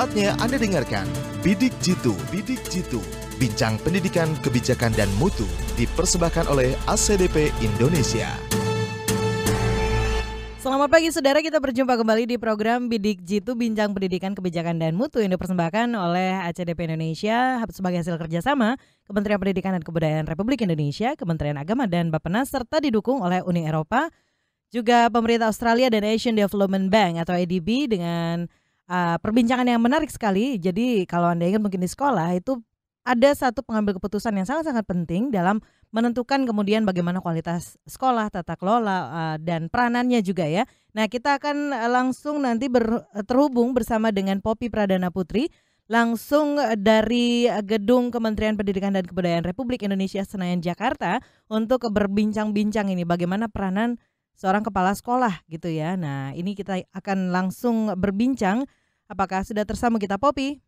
Saatnya Anda dengarkan Bidik Jitu, Bidik Jitu, bincang pendidikan, kebijakan, dan mutu, dipersembahkan oleh ACDP Indonesia. Selamat pagi saudara, kita berjumpa kembali di program Bidik Jitu, bincang pendidikan, kebijakan, dan mutu yang dipersembahkan oleh ACDP Indonesia sebagai hasil kerjasama Kementerian Pendidikan dan Kebudayaan Republik Indonesia, Kementerian Agama, dan Bappenas, serta didukung oleh Uni Eropa, juga pemerintah Australia dan Asian Development Bank atau ADB dengan perbincangan yang menarik sekali. Jadi kalau Anda ingat mungkin di sekolah itu ada satu pengambil keputusan yang sangat-sangat penting dalam menentukan kemudian bagaimana kualitas sekolah, tata kelola, dan peranannya juga ya. Nah, kita akan langsung nanti terhubung bersama dengan Poppy Pradana Putri, langsung dari Gedung Kementerian Pendidikan dan Kebudayaan Republik Indonesia Senayan, Jakarta, untuk berbincang-bincang ini bagaimana peranan seorang kepala sekolah gitu ya. Nah, ini kita akan langsung berbincang. Apakah sudah tersambung kita, Poppy?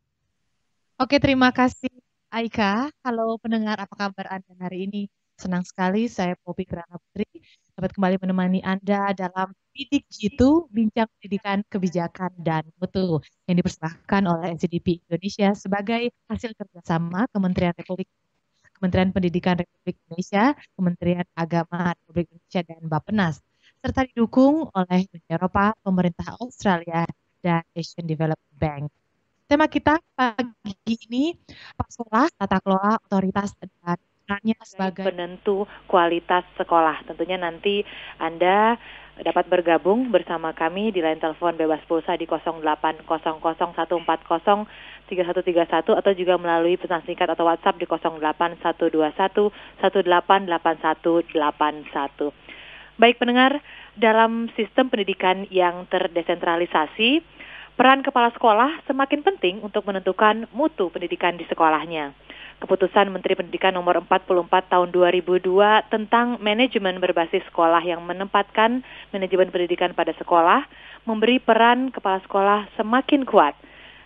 Oke, terima kasih Aika. Halo pendengar, apa kabar Anda hari ini? Senang sekali saya Poppy Pradana Putri dapat kembali menemani Anda dalam Bidik Jitu, bincang pendidikan, kebijakan, dan mutu yang dipersembahkan oleh ACDP Indonesia sebagai hasil kerjasama Kementerian Pendidikan Republik Indonesia, Kementerian Agama Republik Indonesia, dan Bappenas, serta didukung oleh Uni Eropa, pemerintah Australia, dan Asian Development Bank. Tema kita pagi ini, Pak Sekolah, Tata Kelola, Otoritas, dan perannya sebagai penentu kualitas sekolah. Tentunya nanti Anda dapat bergabung bersama kami di line telepon bebas pulsa di 0800140331 atau juga melalui pesan singkat atau WhatsApp di 08121188181. Baik pendengar, dalam sistem pendidikan yang terdesentralisasi, peran kepala sekolah semakin penting untuk menentukan mutu pendidikan di sekolahnya. Keputusan Menteri Pendidikan nomor 44 tahun 2002 tentang manajemen berbasis sekolah yang menempatkan manajemen pendidikan pada sekolah memberi peran kepala sekolah semakin kuat.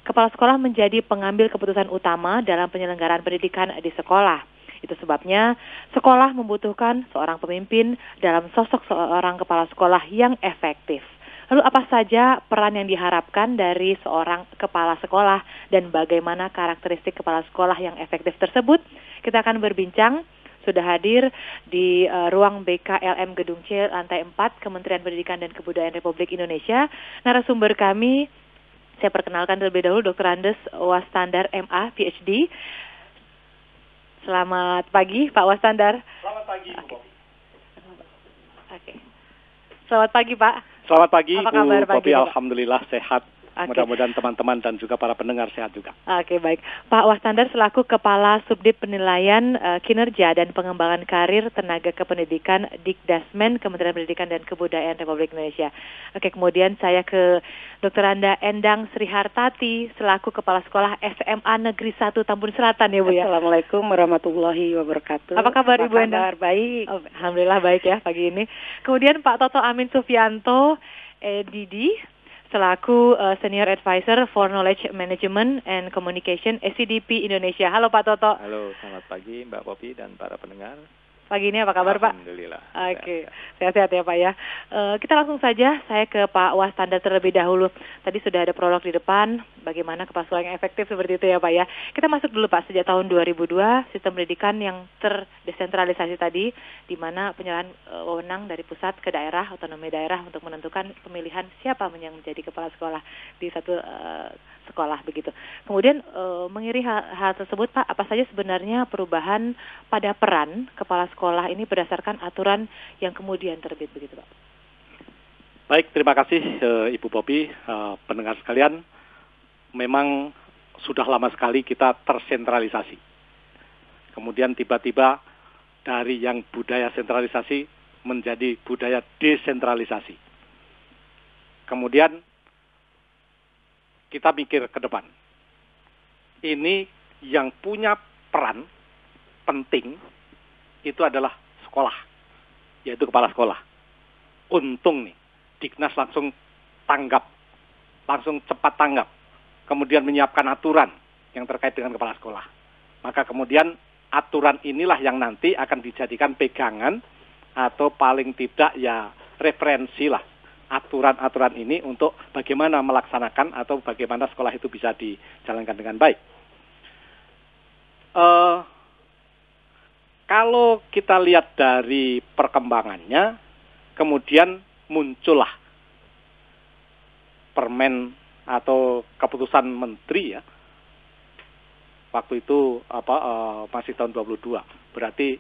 Kepala sekolah menjadi pengambil keputusan utama dalam penyelenggaraan pendidikan di sekolah. Itu sebabnya sekolah membutuhkan seorang pemimpin dalam sosok seorang kepala sekolah yang efektif. Lalu apa saja peran yang diharapkan dari seorang kepala sekolah dan bagaimana karakteristik kepala sekolah yang efektif tersebut? Kita akan berbincang. Sudah hadir di ruang BKLM Gedung C lantai 4 Kementerian Pendidikan dan Kebudayaan Republik Indonesia. Narasumber kami, saya perkenalkan terlebih dahulu Dr. Andes Wastandar MA PhD. Selamat pagi Pak Wastandar. Selamat pagi. Oke. Selamat pagi Pak. Selamat pagi, apa kabar, Bu Poppy. Alhamdulillah sehat. Mudah-mudahan teman-teman dan juga para pendengar sehat juga. Oke, baik. Pak Wastandar selaku Kepala Subdit Penilaian Kinerja dan Pengembangan Karir Tenaga Kependidikan Dikdasmen Kementerian Pendidikan dan Kebudayaan Republik Indonesia. Oke, kemudian saya ke Dr. Anda Endang Srihartati selaku Kepala Sekolah SMA Negeri 1 Tambun Selatan ya Bu ya. Assalamualaikum warahmatullahi wabarakatuh. Apa kabar Ibu Endang? Baik. Oh, alhamdulillah baik ya pagi ini. Kemudian Pak Toto Amin Sufianto Didi selaku Senior Advisor for Knowledge Management and Communication ACDP Indonesia. Halo Pak Toto. Halo, selamat pagi Mbak Poppy dan para pendengar. Pagi ini apa kabar Pak? Alhamdulillah. Oke, sehat-sehat ya Pak ya. Kita langsung saja, saya ke Pak Wastandar terlebih dahulu. Tadi sudah ada prolog di depan, bagaimana kepala sekolah yang efektif seperti itu ya Pak ya. Kita masuk dulu Pak, sejak tahun 2002 sistem pendidikan yang terdesentralisasi tadi, di mana penyerahan wewenang dari pusat ke daerah, otonomi daerah untuk menentukan pemilihan siapa yang menjadi kepala sekolah di satu sekolah begitu. Kemudian mengiringi hal tersebut Pak, apa saja sebenarnya perubahan pada peran kepala sekolah ini berdasarkan aturan yang kemudian terbit begitu Pak? Baik, terima kasih Ibu Poppy, pendengar sekalian. Memang sudah lama sekali kita tersentralisasi. Kemudian tiba-tiba dari yang budaya sentralisasi menjadi budaya desentralisasi. Kemudian kita mikir ke depan. Ini yang punya peran penting itu adalah sekolah, yaitu kepala sekolah. Untung nih, Diknas langsung cepat tanggap. Kemudian menyiapkan aturan yang terkait dengan kepala sekolah. Maka kemudian aturan inilah yang nanti akan dijadikan pegangan atau paling tidak ya referensi lah aturan-aturan ini untuk bagaimana melaksanakan atau bagaimana sekolah itu bisa dijalankan dengan baik. Kalau kita lihat dari perkembangannya, kemudian muncullah permen atau keputusan menteri ya. Waktu itu masih tahun 22. Berarti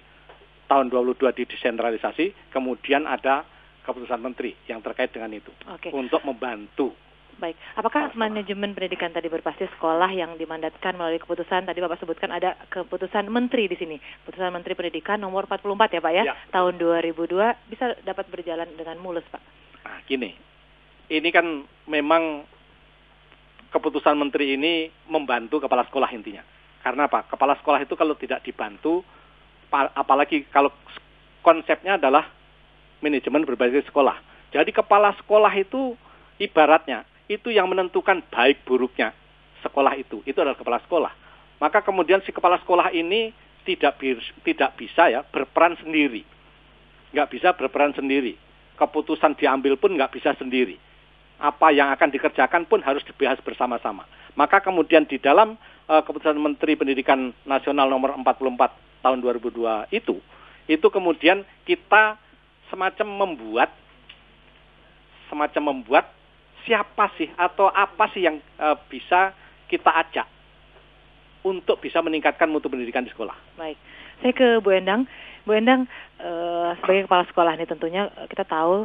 tahun 22 didesentralisasi, kemudian ada keputusan menteri yang terkait dengan itu. Oke. Untuk membantu. Baik, apakah manajemen pendidikan tadi berbasis sekolah yang dimandatkan melalui keputusan, tadi Bapak sebutkan ada keputusan menteri di sini, keputusan Menteri Pendidikan nomor 44 ya Pak ya, tahun 2002, bisa dapat berjalan dengan mulus Pak? Nah gini, ini kan memang keputusan menteri ini membantu kepala sekolah intinya. Karena apa? Kepala sekolah itu kalau tidak dibantu, apalagi kalau konsepnya adalah manajemen berbasis sekolah. Jadi kepala sekolah itu ibaratnya itu yang menentukan baik buruknya sekolah itu adalah kepala sekolah. Maka kemudian si kepala sekolah ini tidak bisa ya berperan sendiri. Nggak bisa berperan sendiri. Keputusan diambil pun nggak bisa sendiri. Apa yang akan dikerjakan pun harus dibahas bersama-sama. Maka kemudian di dalam keputusan Menteri Pendidikan Nasional nomor 44 tahun 2002 itu kemudian kita semacam membuat siapa sih atau apa sih yang bisa kita ajak untuk bisa meningkatkan mutu pendidikan di sekolah. Baik, saya ke Bu Endang. Bu Endang, sebagai kepala sekolah ini tentunya kita tahu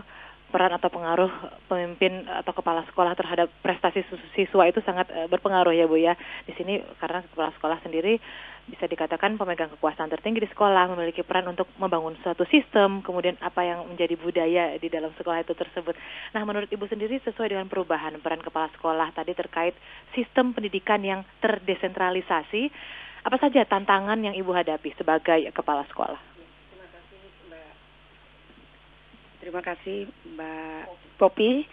peran atau pengaruh pemimpin atau kepala sekolah terhadap prestasi siswa itu sangat berpengaruh ya Bu ya. Di sini karena kepala sekolah sendiri bisa dikatakan pemegang kekuasaan tertinggi di sekolah, memiliki peran untuk membangun suatu sistem, kemudian apa yang menjadi budaya di dalam sekolah itu tersebut. Nah, menurut Ibu sendiri sesuai dengan perubahan peran kepala sekolah tadi terkait sistem pendidikan yang terdesentralisasi, apa saja tantangan yang Ibu hadapi sebagai kepala sekolah? Terima kasih Mbak Popi.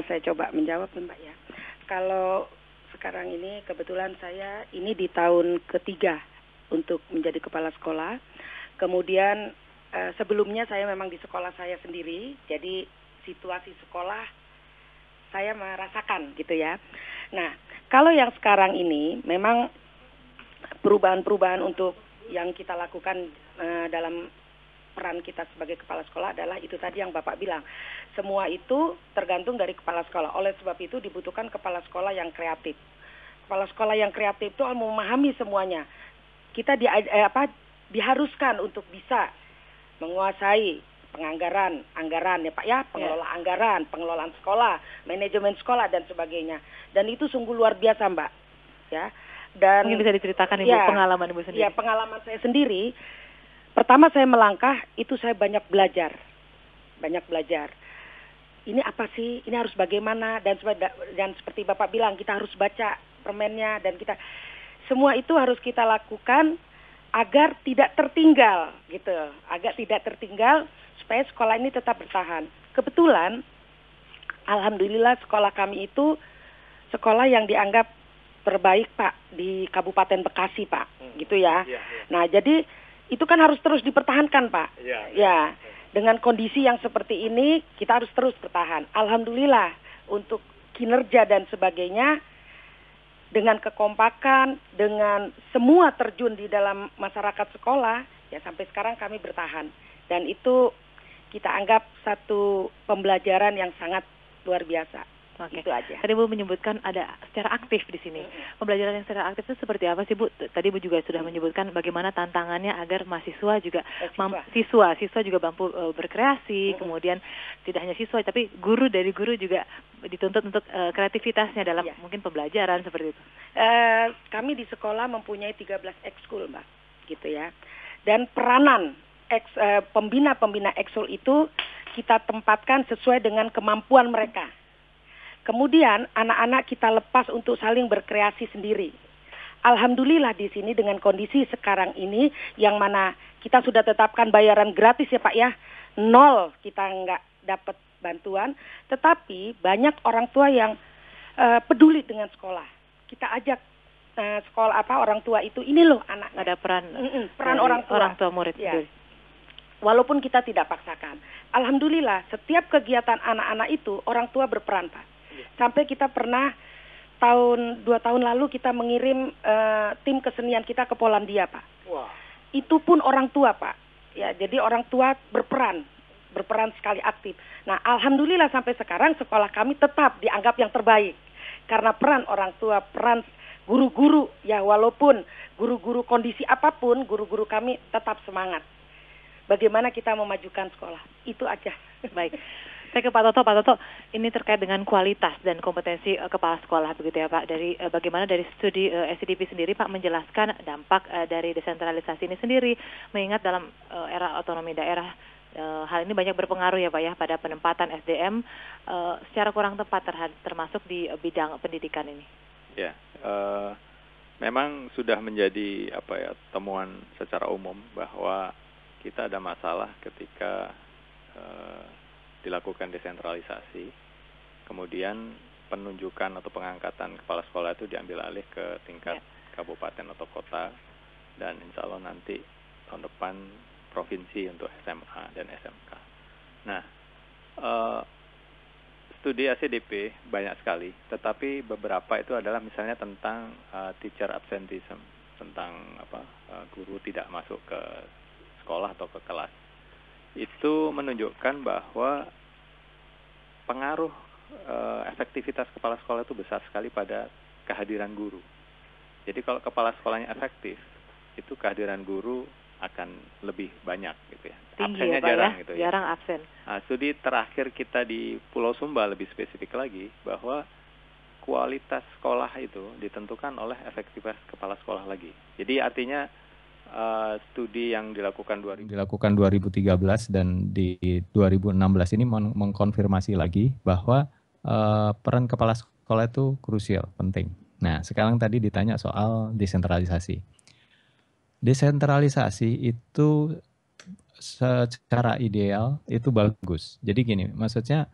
Saya coba menjawab Mbak ya. Kalau sekarang ini kebetulan saya ini di tahun ketiga untuk menjadi kepala sekolah. Kemudian sebelumnya saya memang di sekolah saya sendiri. Jadi situasi sekolah saya merasakan gitu ya. Nah, kalau yang sekarang ini memang perubahan-perubahan untuk yang kita lakukan dalam peran kita sebagai kepala sekolah adalah itu tadi yang Bapak bilang. Semua itu tergantung dari kepala sekolah. Oleh sebab itu dibutuhkan kepala sekolah yang kreatif. Kepala sekolah yang kreatif itu memahami semuanya. Kita diharuskan untuk bisa menguasai anggaran ya Pak ya, pengelola anggaran, pengelolaan sekolah, manajemen sekolah dan sebagainya. Dan itu sungguh luar biasa Mbak. Ya. Dan mungkin bisa diceritakan Ibu pengalaman Ibu sendiri. Ya, pengalaman saya sendiri. Pertama saya melangkah, itu saya banyak belajar. Ini apa sih, ini harus bagaimana, dan seperti Bapak bilang, kita harus baca permennya, dan semua itu harus kita lakukan agar tidak tertinggal, gitu. Agar tidak tertinggal, supaya sekolah ini tetap bertahan. Kebetulan, alhamdulillah sekolah kami itu sekolah yang dianggap terbaik Pak, di Kabupaten Bekasi Pak, gitu ya. Nah jadi, itu kan harus terus dipertahankan Pak. Ya, dengan kondisi yang seperti ini kita harus terus bertahan. Alhamdulillah untuk kinerja dan sebagainya dengan kekompakan, dengan semua terjun di dalam masyarakat sekolah, ya sampai sekarang kami bertahan. Dan itu kita anggap satu pembelajaran yang sangat luar biasa. Oke. Itu aja. Tadi Bu menyebutkan ada secara aktif di sini. Pembelajaran yang secara aktif itu seperti apa sih Bu? Tadi Bu juga sudah menyebutkan bagaimana tantangannya agar mahasiswa juga siswa juga mampu berkreasi. Kemudian tidak hanya siswa tapi guru juga dituntut untuk kreativitasnya dalam mungkin pembelajaran seperti itu. Kami di sekolah mempunyai 13 ekskul Mbak, gitu ya. Dan peranan pembina ekskul itu kita tempatkan sesuai dengan kemampuan mereka. Kemudian anak-anak kita lepas untuk saling berkreasi sendiri. Alhamdulillah di sini dengan kondisi sekarang ini yang mana kita sudah tetapkan bayaran gratis ya Pak ya. 0 kita nggak dapat bantuan. Tetapi banyak orang tua yang peduli dengan sekolah. Kita ajak orang tua itu ini loh anak. Ada peran orang tua murid. Ya. walaupun kita tidak paksakan. Alhamdulillah setiap kegiatan anak-anak itu orang tua berperan, Pak. Sampai kita pernah 2 tahun lalu kita mengirim tim kesenian kita ke Polandia, Pak. Wah. Itu pun orang tua, Pak. Ya, jadi orang tua berperan sekali aktif. Nah, alhamdulillah sampai sekarang sekolah kami tetap dianggap yang terbaik. Karena peran orang tua, peran guru-guru, ya walaupun guru-guru kondisi apapun, guru-guru kami tetap semangat. Bagaimana kita memajukan sekolah, itu aja. Baik. Saya ke Pak Toto. Pak Toto, ini terkait dengan kualitas dan kompetensi kepala sekolah begitu ya Pak. Dari bagaimana dari studi SCDP sendiri Pak menjelaskan dampak dari desentralisasi ini sendiri, mengingat dalam era otonomi daerah hal ini banyak berpengaruh ya Pak ya pada penempatan SDM secara kurang tepat termasuk di bidang pendidikan ini. Ya, memang sudah menjadi temuan secara umum bahwa kita ada masalah ketika dilakukan desentralisasi, kemudian penunjukan atau pengangkatan kepala sekolah itu diambil alih ke tingkat kabupaten atau kota, dan insya Allah nanti tahun depan provinsi untuk SMA dan SMK. Nah, studi ACDP banyak sekali, tetapi beberapa itu adalah misalnya tentang teacher absenteeism, tentang guru tidak masuk ke sekolah atau ke kelas. Itu menunjukkan bahwa pengaruh efektivitas kepala sekolah itu besar sekali pada kehadiran guru. Jadi kalau kepala sekolahnya efektif, itu kehadiran guru akan lebih banyak gitu ya. Tinggi Absennya ya Pak jarang ya? gitu ya. Jarang absen. Nah, studi terakhir kita di Pulau Sumba lebih spesifik lagi bahwa kualitas sekolah itu ditentukan oleh efektivitas kepala sekolah lagi. Jadi artinya studi yang dilakukan 2013 dan di 2016 ini mengkonfirmasi lagi bahwa peran kepala sekolah itu krusial, penting. Nah, sekarang tadi ditanya soal desentralisasi. Desentralisasi itu secara ideal itu bagus. Jadi gini, maksudnya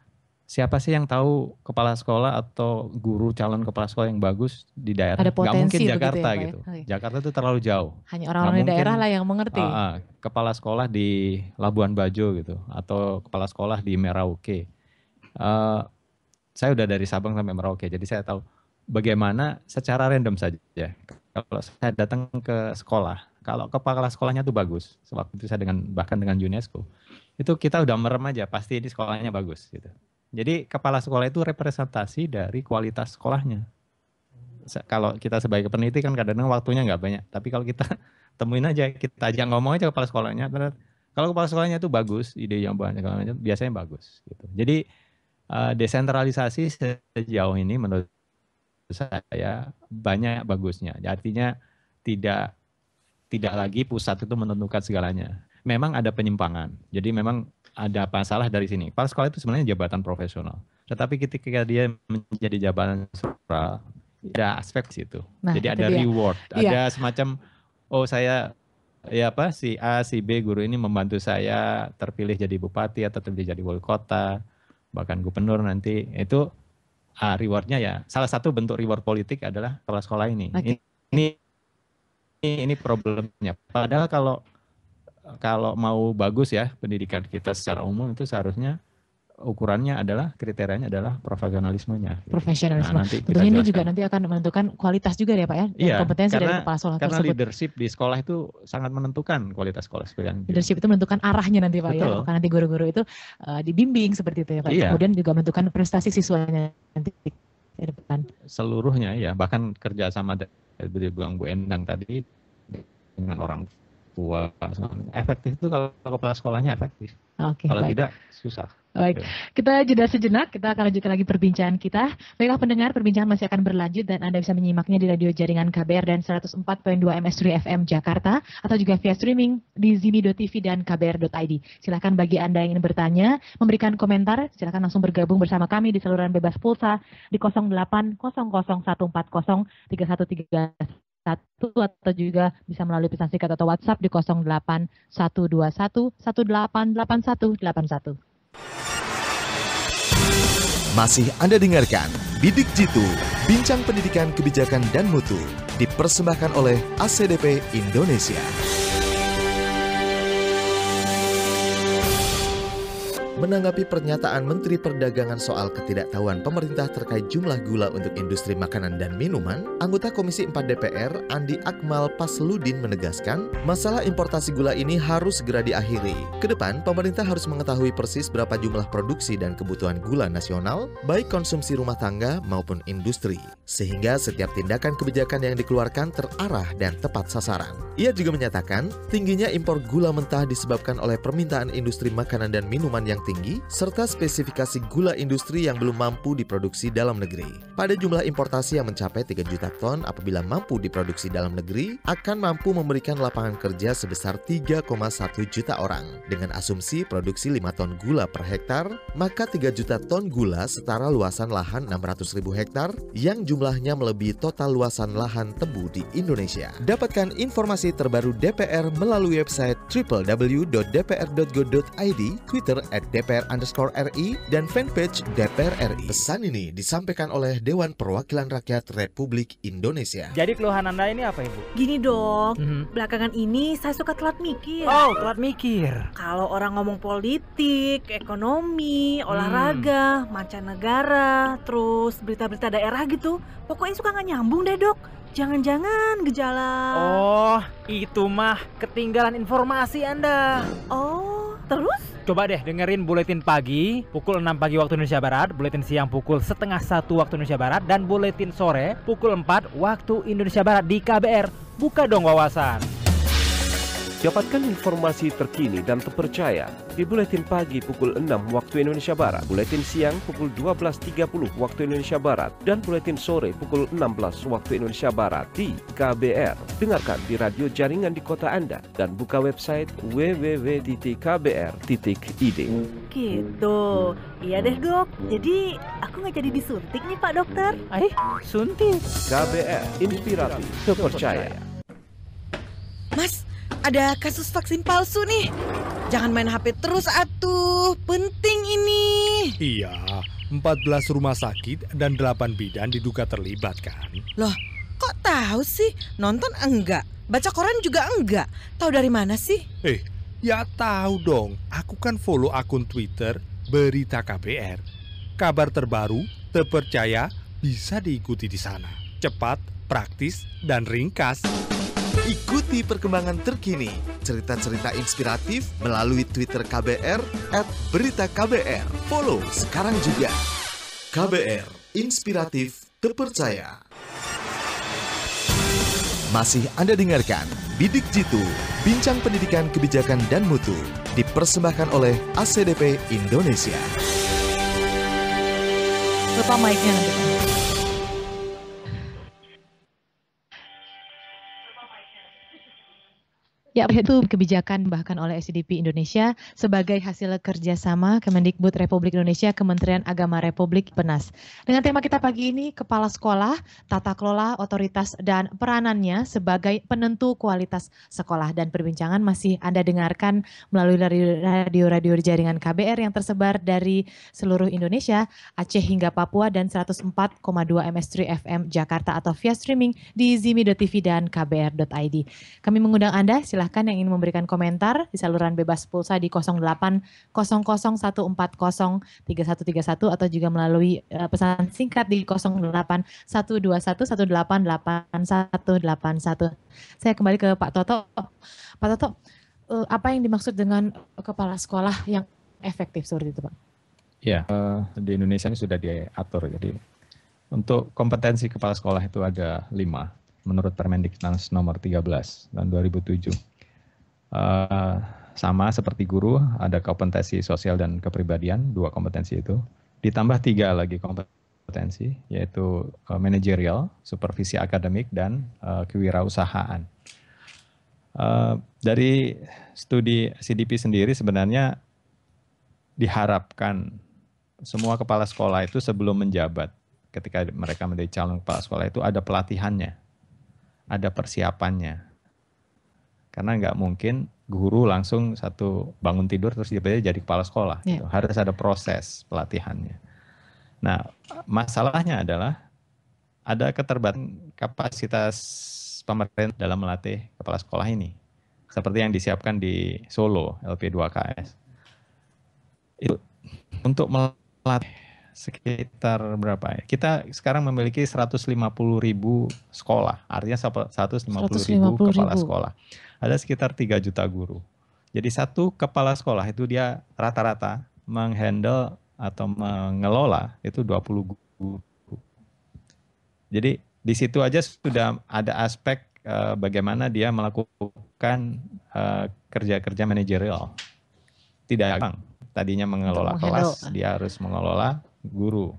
siapa sih yang tahu kepala sekolah atau guru calon kepala sekolah yang bagus di daerah? Ada potensi. Gak mungkin Jakarta ya, gitu. Pak ya? Jakarta itu terlalu jauh. Hanya orang-orang di daerah lah yang mengerti. Kepala sekolah di Labuan Bajo gitu, atau kepala sekolah di Merauke. Saya udah dari Sabang sampai Merauke, jadi saya tahu bagaimana secara random saja. Kalau saya datang ke sekolah, kalau kepala sekolahnya tuh bagus, sewaktu itu saya bahkan dengan UNESCO, itu kita udah merem aja, pasti ini sekolahnya bagus gitu. Jadi kepala sekolah itu representasi dari kualitas sekolahnya. Kalau kita sebagai peneliti kan kadang-kadang waktunya nggak banyak. Tapi kalau kita temuin aja, kita ajak ngomong aja kepala sekolahnya. Kalau kepala sekolahnya itu bagus, ide yang banyak, biasanya bagus. Gitu. Jadi desentralisasi sejauh ini menurut saya banyak bagusnya. Artinya tidak lagi pusat itu menentukan segalanya. Memang ada penyimpangan. Jadi memang ada masalah dari sini. Kepala sekolah itu sebenarnya jabatan profesional. Tetapi ketika dia menjadi jabatan struktural, ada aspek di situ. Nah, jadi ada reward, ada semacam saya si A, si B guru ini membantu saya terpilih jadi bupati atau terpilih jadi wali kota, bahkan gubernur nanti. Itu rewardnya ya. Salah satu bentuk reward politik adalah kepala sekolah ini. Okay. Ini problemnya. Padahal kalau mau bagus ya pendidikan kita secara umum itu seharusnya ukurannya adalah kriterianya adalah profesionalismenya. Profesionalisme. Nah, tentunya ini juga nanti akan menentukan kualitas juga ya Pak ya, dan kompetensi dari kepala sekolah tersebut. Karena leadership di sekolah itu sangat menentukan kualitas sekolah. Leadership itu menentukan arahnya nanti Pak. Betul. Ya. Karena nanti guru-guru itu dibimbing seperti itu ya Pak. Iya. Kemudian juga menentukan prestasi siswanya nanti ke depan. Seluruhnya ya, bahkan kerja sama dari Bu Endang tadi dengan orang tua efektif itu kalau kepala sekolahnya efektif. Kalau tidak susah. Baik, kita jeda sejenak, kita akan lanjutkan lagi perbincangan kita. Baiklah pendengar, perbincangan masih akan berlanjut dan Anda bisa menyimaknya di radio jaringan KBR dan 104.2 MS3 FM Jakarta atau juga via streaming di zimi.tv dan kbr.id. Silakan bagi Anda yang ingin bertanya, memberikan komentar, silakan langsung bergabung bersama kami di saluran bebas pulsa di 080001403131 atau juga bisa melalui pesan singkat atau WhatsApp di 08121188181. Masih Anda dengarkan Bidik Jitu, Bincang Pendidikan Kebijakan dan Mutu, dipersembahkan oleh ACDP Indonesia. Menanggapi pernyataan Menteri Perdagangan soal ketidaktahuan pemerintah terkait jumlah gula untuk industri makanan dan minuman, anggota Komisi 4 DPR Andi Akmal Pasludin menegaskan, masalah importasi gula ini harus segera diakhiri. Kedepan, pemerintah harus mengetahui persis berapa jumlah produksi dan kebutuhan gula nasional, baik konsumsi rumah tangga maupun industri, sehingga setiap tindakan kebijakan yang dikeluarkan terarah dan tepat sasaran. Ia juga menyatakan, tingginya impor gula mentah disebabkan oleh permintaan industri makanan dan minuman yang tinggi, serta spesifikasi gula industri yang belum mampu diproduksi dalam negeri. Pada jumlah importasi yang mencapai 3 juta ton apabila mampu diproduksi dalam negeri, akan mampu memberikan lapangan kerja sebesar 3,1 juta orang. Dengan asumsi produksi 5 ton gula per hektar, maka 3 juta ton gula setara luasan lahan 600.000 hektar yang jumlahnya melebihi total luasan lahan tebu di Indonesia. Dapatkan informasi terbaru DPR melalui website www.dpr.go.id, Twitter @dpr_RI, dan fanpage DPR RI. Pesan ini disampaikan oleh Dewan Perwakilan Rakyat Republik Indonesia. Jadi keluhan Anda ini apa, Ibu? Gini dok, belakangan ini saya suka telat mikir. Oh, telat mikir. Kalau orang ngomong politik, ekonomi, olahraga, mancanegara, terus berita-berita daerah gitu, pokoknya suka nggak nyambung deh dok. Jangan-jangan gejala... Oh, itu mah ketinggalan informasi Anda. Oh, terus? Coba deh dengerin buletin pagi pukul 6 pagi waktu Indonesia Barat, buletin siang pukul 12:30 waktu Indonesia Barat, dan buletin sore pukul 4 waktu Indonesia Barat di KBR. Buka dong wawasan. Dapatkan informasi terkini dan terpercaya di buletin pagi pukul 6 waktu Indonesia Barat, buletin siang pukul 12.30 waktu Indonesia Barat, dan buletin sore pukul 16 waktu Indonesia Barat di KBR. Dengarkan di radio jaringan di kota Anda dan buka website www.kbr.id. Gitu. Iya deh dok. Jadi aku nggak jadi disuntik nih Pak Dokter. Suntik. KBR, inspiratif, terpercaya. Mas, ada kasus vaksin palsu nih. Jangan main HP terus atuh, penting ini. Iya, 14 rumah sakit dan 8 bidan diduga terlibat kan. Loh, kok tahu sih? Nonton enggak, baca koran juga enggak. Tahu dari mana sih? Ya tahu dong. Aku kan follow akun Twitter Berita KBR. Kabar terbaru, terpercaya, bisa diikuti di sana. Cepat, praktis, dan ringkas. Ikuti perkembangan terkini, cerita-cerita inspiratif melalui Twitter KBR @beritaKBR. Follow sekarang juga. KBR, inspiratif, terpercaya. Masih Anda dengarkan Bidik Jitu, Bincang Pendidikan Kebijakan dan Mutu, dipersembahkan oleh ACDP Indonesia. Lupa mic-nya nanti. Ya, itu kebijakan bahkan oleh ACDP Indonesia sebagai hasil kerjasama Kemendikbud Republik Indonesia, Kementerian Agama Republik Penas. Dengan tema kita pagi ini, Kepala Sekolah, Tata Kelola, Otoritas, dan Peranannya sebagai penentu kualitas sekolah. Dan perbincangan masih Anda dengarkan melalui radio-radio jaringan KBR yang tersebar dari seluruh Indonesia, Aceh hingga Papua, dan 104,2 MS3 FM Jakarta atau via streaming di zimi.tv dan kbr.id. Kami mengundang Anda, silahkan yang ingin memberikan komentar di saluran bebas pulsa di 0800-140-3131 atau juga melalui pesan singkat di 081211888181. Saya kembali ke Pak Toto. Pak Toto, apa yang dimaksud dengan kepala sekolah yang efektif seperti itu, Pak? Ya, di Indonesia ini sudah diatur. Jadi untuk kompetensi kepala sekolah itu ada 5 menurut Permendiknas nomor 13 tahun 2007. Sama seperti guru, ada kompetensi sosial dan kepribadian, 2 kompetensi itu. Ditambah 3 lagi kompetensi, yaitu manajerial, supervisi akademik, dan kewirausahaan. Dari studi CDP sendiri sebenarnya diharapkan semua kepala sekolah itu sebelum menjabat, ketika mereka menjadi calon kepala sekolah itu ada pelatihannya, ada persiapannya. Karena nggak mungkin guru langsung bangun tidur terus tiba-tiba jadi kepala sekolah. Gitu. Harus ada proses pelatihannya. Nah, masalahnya adalah ada keterbatasan kapasitas pemerintah dalam melatih kepala sekolah ini. Seperti yang disiapkan di Solo, LP2KS. Itu untuk melatih sekitar berapa ya? Kita sekarang memiliki 150.000 sekolah, artinya 150.000 kepala sekolah. Ada sekitar 3 juta guru. Jadi satu kepala sekolah itu dia rata-rata menghandle atau mengelola itu 20 guru. Jadi di situ aja sudah ada aspek bagaimana dia melakukan kerja-kerja manajerial. Tidak gampang. Tadinya mengelola kelas, dia harus mengelola guru.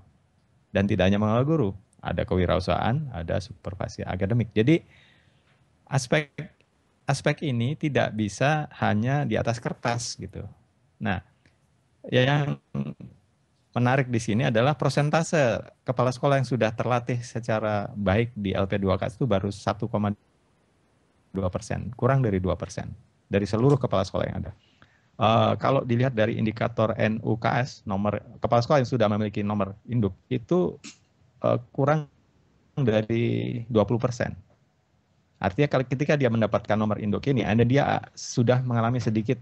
Dan tidak hanya mengelola guru, ada kewirausahaan, ada supervisi akademik. Jadi aspek ini tidak bisa hanya di atas kertas gitu. Nah, yang menarik di sini adalah persentase kepala sekolah yang sudah terlatih secara baik di LP2K itu baru 1,2%, kurang dari 2% dari seluruh kepala sekolah yang ada. Kalau dilihat dari indikator NUKS, nomor kepala sekolah yang sudah memiliki nomor induk itu kurang dari 20%. Artinya ketika dia mendapatkan nomor induk ini, dia sudah mengalami sedikit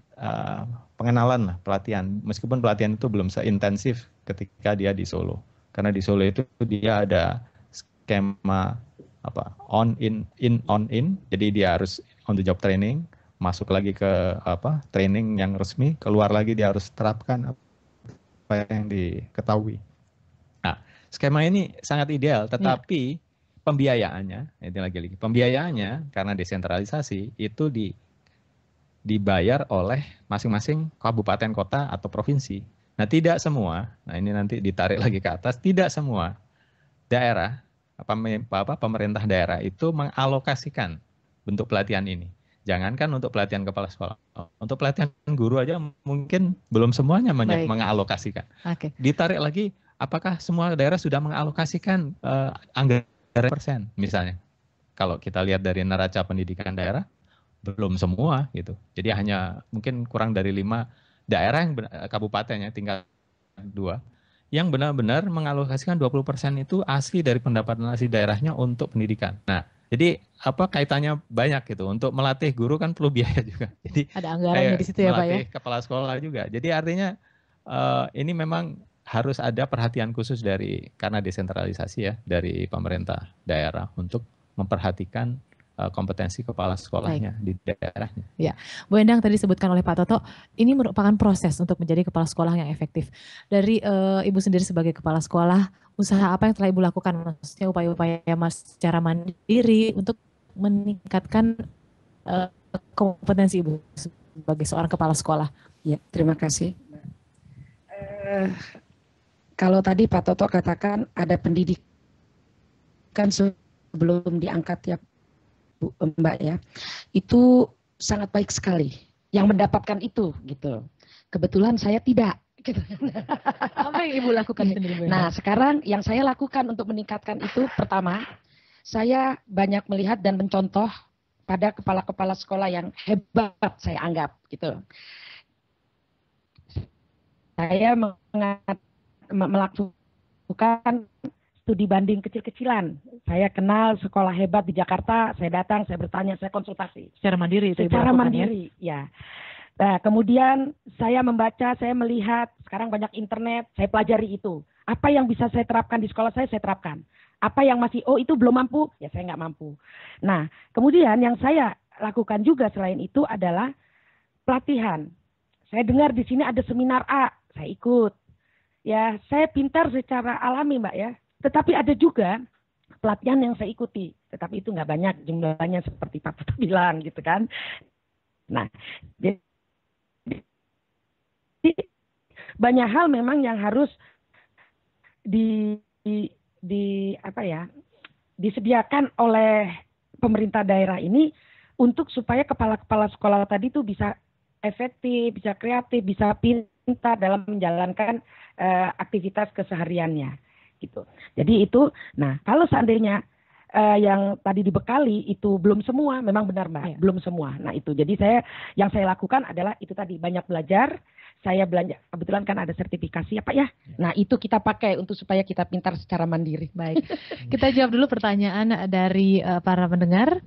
pengenalan lah, pelatihan. Meskipun pelatihan itu belum seintensif ketika dia di Solo. Karena di Solo itu dia ada skema on in. Jadi dia harus on the job training, masuk lagi ke training yang resmi, keluar lagi dia harus terapkan apa yang diketahui. Nah, skema ini sangat ideal, tetapi pembiayaannya, pembiayaannya karena desentralisasi itu dibayar oleh masing-masing kabupaten kota atau provinsi. Nah, tidak semua, ini nanti ditarik lagi ke atas, tidak semua daerah, pemerintah daerah itu mengalokasikan bentuk pelatihan ini. Jangankan untuk pelatihan kepala sekolah, untuk pelatihan guru aja mungkin belum semuanya mengalokasikan. Ditarik lagi, apakah semua daerah sudah mengalokasikan anggaran persen misalnya? Kalau kita lihat dari neraca pendidikan daerah, belum semua gitu. Jadi hanya mungkin kurang dari 5 daerah yang kabupatennya tinggal 2 yang benar-benar mengalokasikan 20% itu asli dari pendapatan asli daerahnya untuk pendidikan. Nah, jadi kaitannya banyak gitu. Untuk melatih guru kan perlu biaya juga. Jadi ada anggarannya di situ ya, Pak ya. Melatih kepala sekolah juga. Jadi artinya ini memang harus ada perhatian khusus karena desentralisasi ya dari pemerintah daerah untuk memperhatikan kompetensi kepala sekolahnya di daerahnya. Ya, Bu Endang tadi disebutkan oleh Pak Toto, ini merupakan proses untuk menjadi kepala sekolah yang efektif. Dari Ibu sendiri sebagai kepala sekolah, usaha apa yang telah Ibu lakukan? Maksudnya upaya-upaya secara mandiri untuk meningkatkan kompetensi Ibu sebagai seorang kepala sekolah. Ya, terima kasih. Kalau tadi Pak Toto katakan ada pendidikan sebelum diangkat ya Bu, Mbak ya, itu sangat baik sekali yang mendapatkan itu gitu. Kebetulan saya tidak. Gitu. Apa yang Ibu lakukan sendiri? Nah, sekarang yang saya lakukan untuk meningkatkan itu, pertama, saya banyak melihat dan mencontoh pada kepala-kepala sekolah yang hebat saya anggap gitu. Saya melakukan studi banding kecil-kecilan. Saya kenal sekolah hebat di Jakarta, saya datang, saya bertanya, saya konsultasi. Secara mandiri itu Secara mandiri, ya. Nah, kemudian saya membaca, saya melihat, sekarang banyak internet, saya pelajari itu. Apa yang bisa saya terapkan di sekolah saya terapkan. Apa yang masih, itu belum mampu, ya saya nggak mampu. Nah, kemudian yang saya lakukan juga selain itu adalah pelatihan. Saya dengar di sini ada seminar A, saya ikut. Ya, saya pintar secara alami, Mbak ya. Tetapi ada juga pelatihan yang saya ikuti. Tetapi itu nggak banyak jumlahnya seperti Pak Putu bilang gitu kan. Nah, jadi banyak hal memang yang harus disediakan oleh pemerintah daerah ini untuk supaya kepala-kepala sekolah tadi itu bisa efektif, bisa kreatif, bisa pintar dalam menjalankan aktivitas kesehariannya gitu. Jadi itu, nah kalau seandainya yang tadi dibekali itu belum semua, memang benar Mbak, belum semua. Nah itu, jadi yang saya lakukan adalah itu tadi, banyak belajar. Saya belanja, kebetulan kan ada sertifikasi apa ya. Nah itu kita pakai untuk supaya kita pintar secara mandiri. Baik, kita jawab dulu pertanyaan dari para pendengar.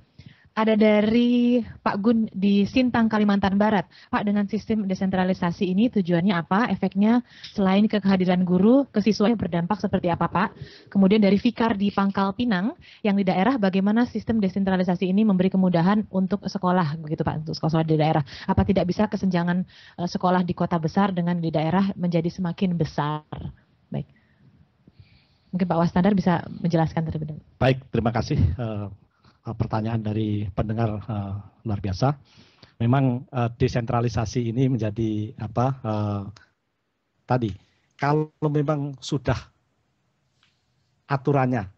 Ada dari Pak Gun di Sintang, Kalimantan Barat. Pak, dengan sistem desentralisasi ini tujuannya apa? Efeknya selain kehadiran guru, ke siswa yang berdampak seperti apa, Pak? Kemudian dari Fikar di Pangkal Pinang, yang di daerah, bagaimana sistem desentralisasi ini memberi kemudahan untuk sekolah, begitu Pak, untuk sekolah di daerah? Apa tidak bisa kesenjangan sekolah di kota besar dengan di daerah menjadi semakin besar? Baik. Mungkin Pak Wastandar bisa menjelaskan terlebih dahulu. Baik, terima kasih. Pertanyaan dari pendengar luar biasa. Memang desentralisasi ini menjadi tadi kalau memang sudah aturannya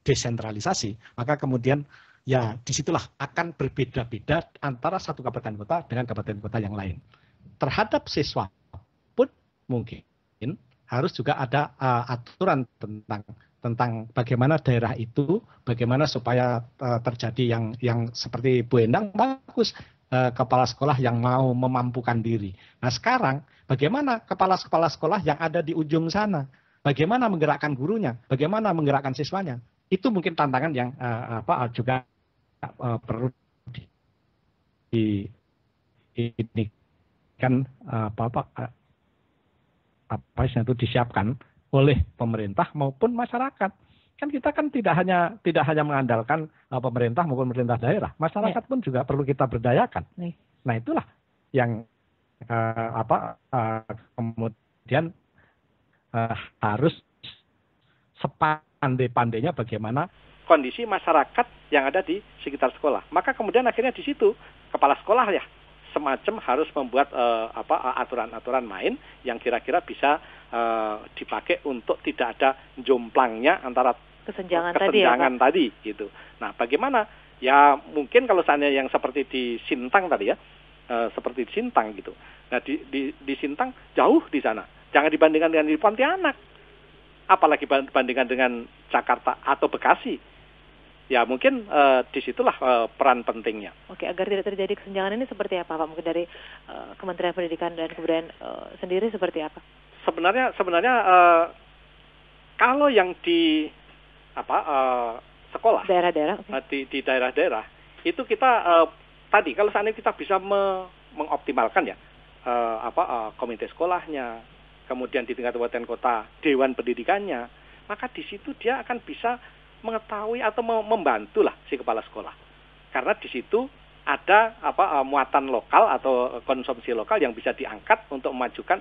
desentralisasi, maka kemudian ya disitulah akan berbeda-beda antara satu kabupaten kota dengan kabupaten kota yang lain. Terhadap siswa pun mungkin harus juga ada aturan tentang bagaimana daerah itu, bagaimana supaya terjadi yang seperti Bu Endang, bagus kepala sekolah yang mau memampukan diri. Nah sekarang bagaimana kepala-kepala sekolah yang ada di ujung sana, bagaimana menggerakkan gurunya, bagaimana menggerakkan siswanya, itu mungkin tantangan yang juga perlu ini kan itu disiapkan oleh pemerintah maupun masyarakat. Kan kita kan tidak hanya mengandalkan pemerintah maupun pemerintah daerah, masyarakat pun juga perlu kita berdayakan. Nah itulah yang kemudian harus sepandai-pandainya bagaimana kondisi masyarakat yang ada di sekitar sekolah. Maka kemudian akhirnya di situ kepala sekolah ya semacam harus membuat aturan-aturan main yang kira-kira bisa dipakai untuk tidak ada jomplangnya antara kesenjangan tadi gitu. Nah, bagaimana? Ya mungkin kalau seandainya yang seperti di Sintang tadi ya, seperti di Sintang gitu. Nah, di Sintang jauh di sana. Jangan dibandingkan dengan di Pontianak. Apalagi bandingkan dengan Jakarta atau Bekasi. Ya mungkin disitulah peran pentingnya. Oke, agar tidak terjadi kesenjangan ini seperti apa Pak? Mungkin dari Kementerian Pendidikan dan Kebudayaan sendiri seperti apa? Sebenarnya kalau yang di sekolah daerah-daerah di daerah-daerah itu kita tadi kalau seandainya kita bisa mengoptimalkan ya komite sekolahnya, kemudian di tingkat kabupaten kota dewan pendidikannya, maka di situ dia akan bisa mengetahui atau membantu lah si kepala sekolah. Karena di situ ada muatan lokal atau konsumsi lokal yang bisa diangkat untuk memajukan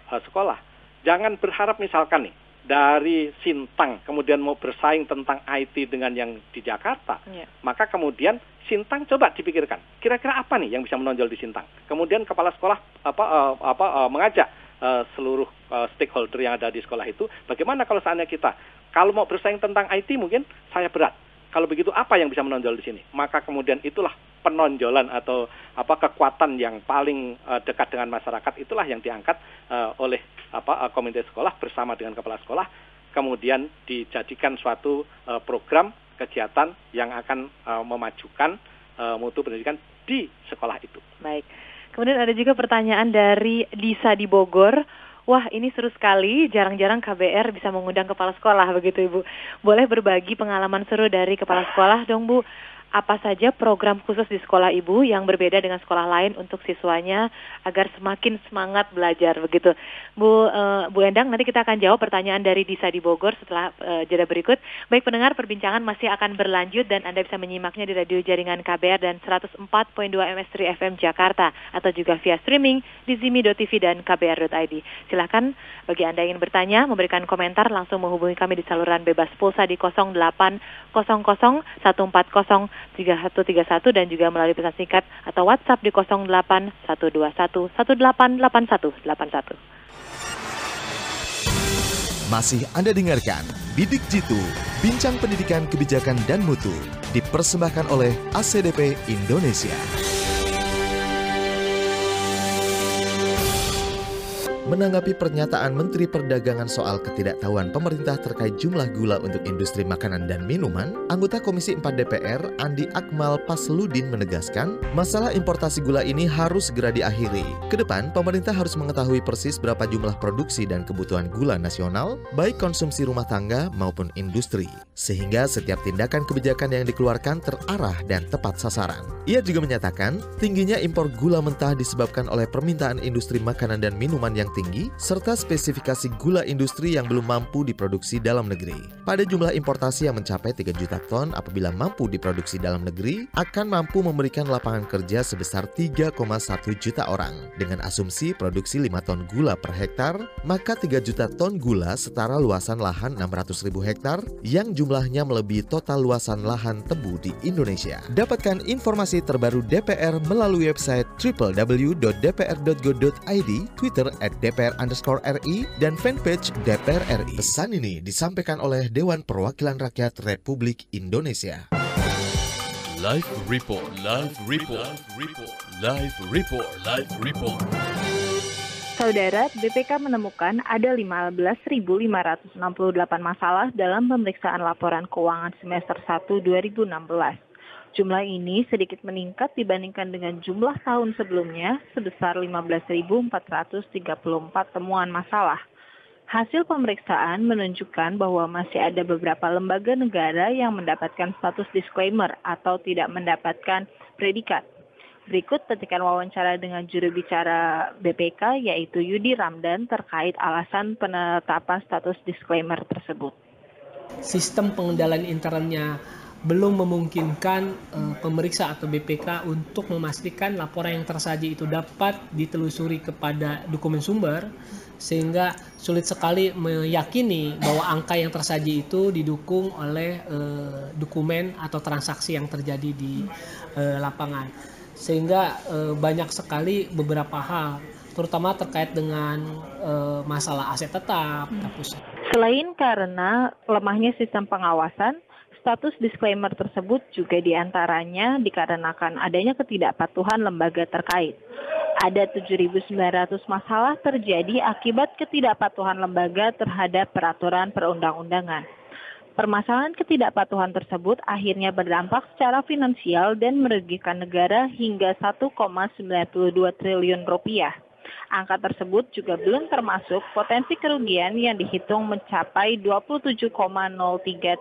sekolah. Jangan berharap misalkan nih dari Sintang kemudian mau bersaing tentang IT dengan yang di Jakarta. Maka kemudian Sintang coba dipikirkan. Kira-kira apa nih yang bisa menonjol di Sintang? Kemudian kepala sekolah mengajak seluruh stakeholder yang ada di sekolah itu, bagaimana kalau seandainya kita kalau mau bersaing tentang IT mungkin saya berat. Kalau begitu apa yang bisa menonjol di sini? Maka kemudian itulah penonjolan atau kekuatan yang paling dekat dengan masyarakat, itulah yang diangkat oleh komite sekolah bersama dengan kepala sekolah, kemudian dijadikan suatu program kegiatan yang akan memajukan mutu pendidikan di sekolah itu. Baik. Kemudian ada juga pertanyaan dari Disa di Bogor. Wah, ini seru sekali, jarang-jarang KBR bisa mengundang kepala sekolah, begitu Ibu. Boleh berbagi pengalaman seru dari kepala sekolah dong Bu? Apa saja program khusus di sekolah Ibu yang berbeda dengan sekolah lain untuk siswanya agar semakin semangat belajar, begitu. Bu Endang, nanti kita akan jawab pertanyaan dari Disa di Bogor setelah jeda berikut. Baik pendengar, perbincangan masih akan berlanjut dan Anda bisa menyimaknya di radio jaringan KBR dan 104.2 MS3 FM Jakarta atau juga via streaming di zimi.tv dan kbr.id. Silakan bagi Anda yang ingin bertanya, memberikan komentar, langsung menghubungi kami di saluran bebas pulsa di 0800 140 3131 dan juga melalui pesan singkat atau WhatsApp di 08121 188181. Masih Anda dengarkan Bidik Jitu, Bincang Pendidikan, Kebijakan dan Mutu, dipersembahkan oleh ACDP Indonesia. Menanggapi pernyataan Menteri Perdagangan soal ketidaktahuan pemerintah terkait jumlah gula untuk industri makanan dan minuman, anggota Komisi 4 DPR Andi Akmal Pasludin menegaskan, masalah importasi gula ini harus segera diakhiri. Kedepan, pemerintah harus mengetahui persis berapa jumlah produksi dan kebutuhan gula nasional, baik konsumsi rumah tangga maupun industri, sehingga setiap tindakan kebijakan yang dikeluarkan terarah dan tepat sasaran. Ia juga menyatakan, tingginya impor gula mentah disebabkan oleh permintaan industri makanan dan minuman yang tinggi, serta spesifikasi gula industri yang belum mampu diproduksi dalam negeri. Pada jumlah importasi yang mencapai 3 juta ton apabila mampu diproduksi dalam negeri, akan mampu memberikan lapangan kerja sebesar 3,1 juta orang. Dengan asumsi produksi 5 ton gula per hektar, maka 3 juta ton gula setara luasan lahan 600.000 hektar yang jumlahnya melebihi total luasan lahan tebu di Indonesia. Dapatkan informasi terbaru DPR melalui website www.dpr.go.id, Twitter @dpr_RI, dan fanpage DPR RI. Pesan ini disampaikan oleh Dewan Perwakilan Rakyat Republik Indonesia. Live Report, Live Report, Live Report, Live Report. Saudara, BPK menemukan ada 15.568 masalah dalam pemeriksaan laporan keuangan semester 1 2016. Jumlah ini sedikit meningkat dibandingkan dengan jumlah tahun sebelumnya sebesar 15.434 temuan masalah. Hasil pemeriksaan menunjukkan bahwa masih ada beberapa lembaga negara yang mendapatkan status disclaimer atau tidak mendapatkan predikat. Berikut petikan wawancara dengan juru bicara BPK yaitu Yudi Ramdan terkait alasan penetapan status disclaimer tersebut. Sistem pengendalian internnya belum memungkinkan pemeriksa atau BPK untuk memastikan laporan yang tersaji itu dapat ditelusuri kepada dokumen sumber, sehingga sulit sekali meyakini bahwa angka yang tersaji itu didukung oleh dokumen atau transaksi yang terjadi di lapangan. Sehingga banyak sekali beberapa hal, terutama terkait dengan masalah aset tetap. Selain karena lemahnya sistem pengawasan, status disclaimer tersebut juga diantaranya dikarenakan adanya ketidakpatuhan lembaga terkait. Ada 7.900 masalah terjadi akibat ketidakpatuhan lembaga terhadap peraturan perundang-undangan. Permasalahan ketidakpatuhan tersebut akhirnya berdampak secara finansial dan merugikan negara hingga 1,92 triliun rupiah. Angka tersebut juga belum termasuk potensi kerugian yang dihitung mencapai 27,03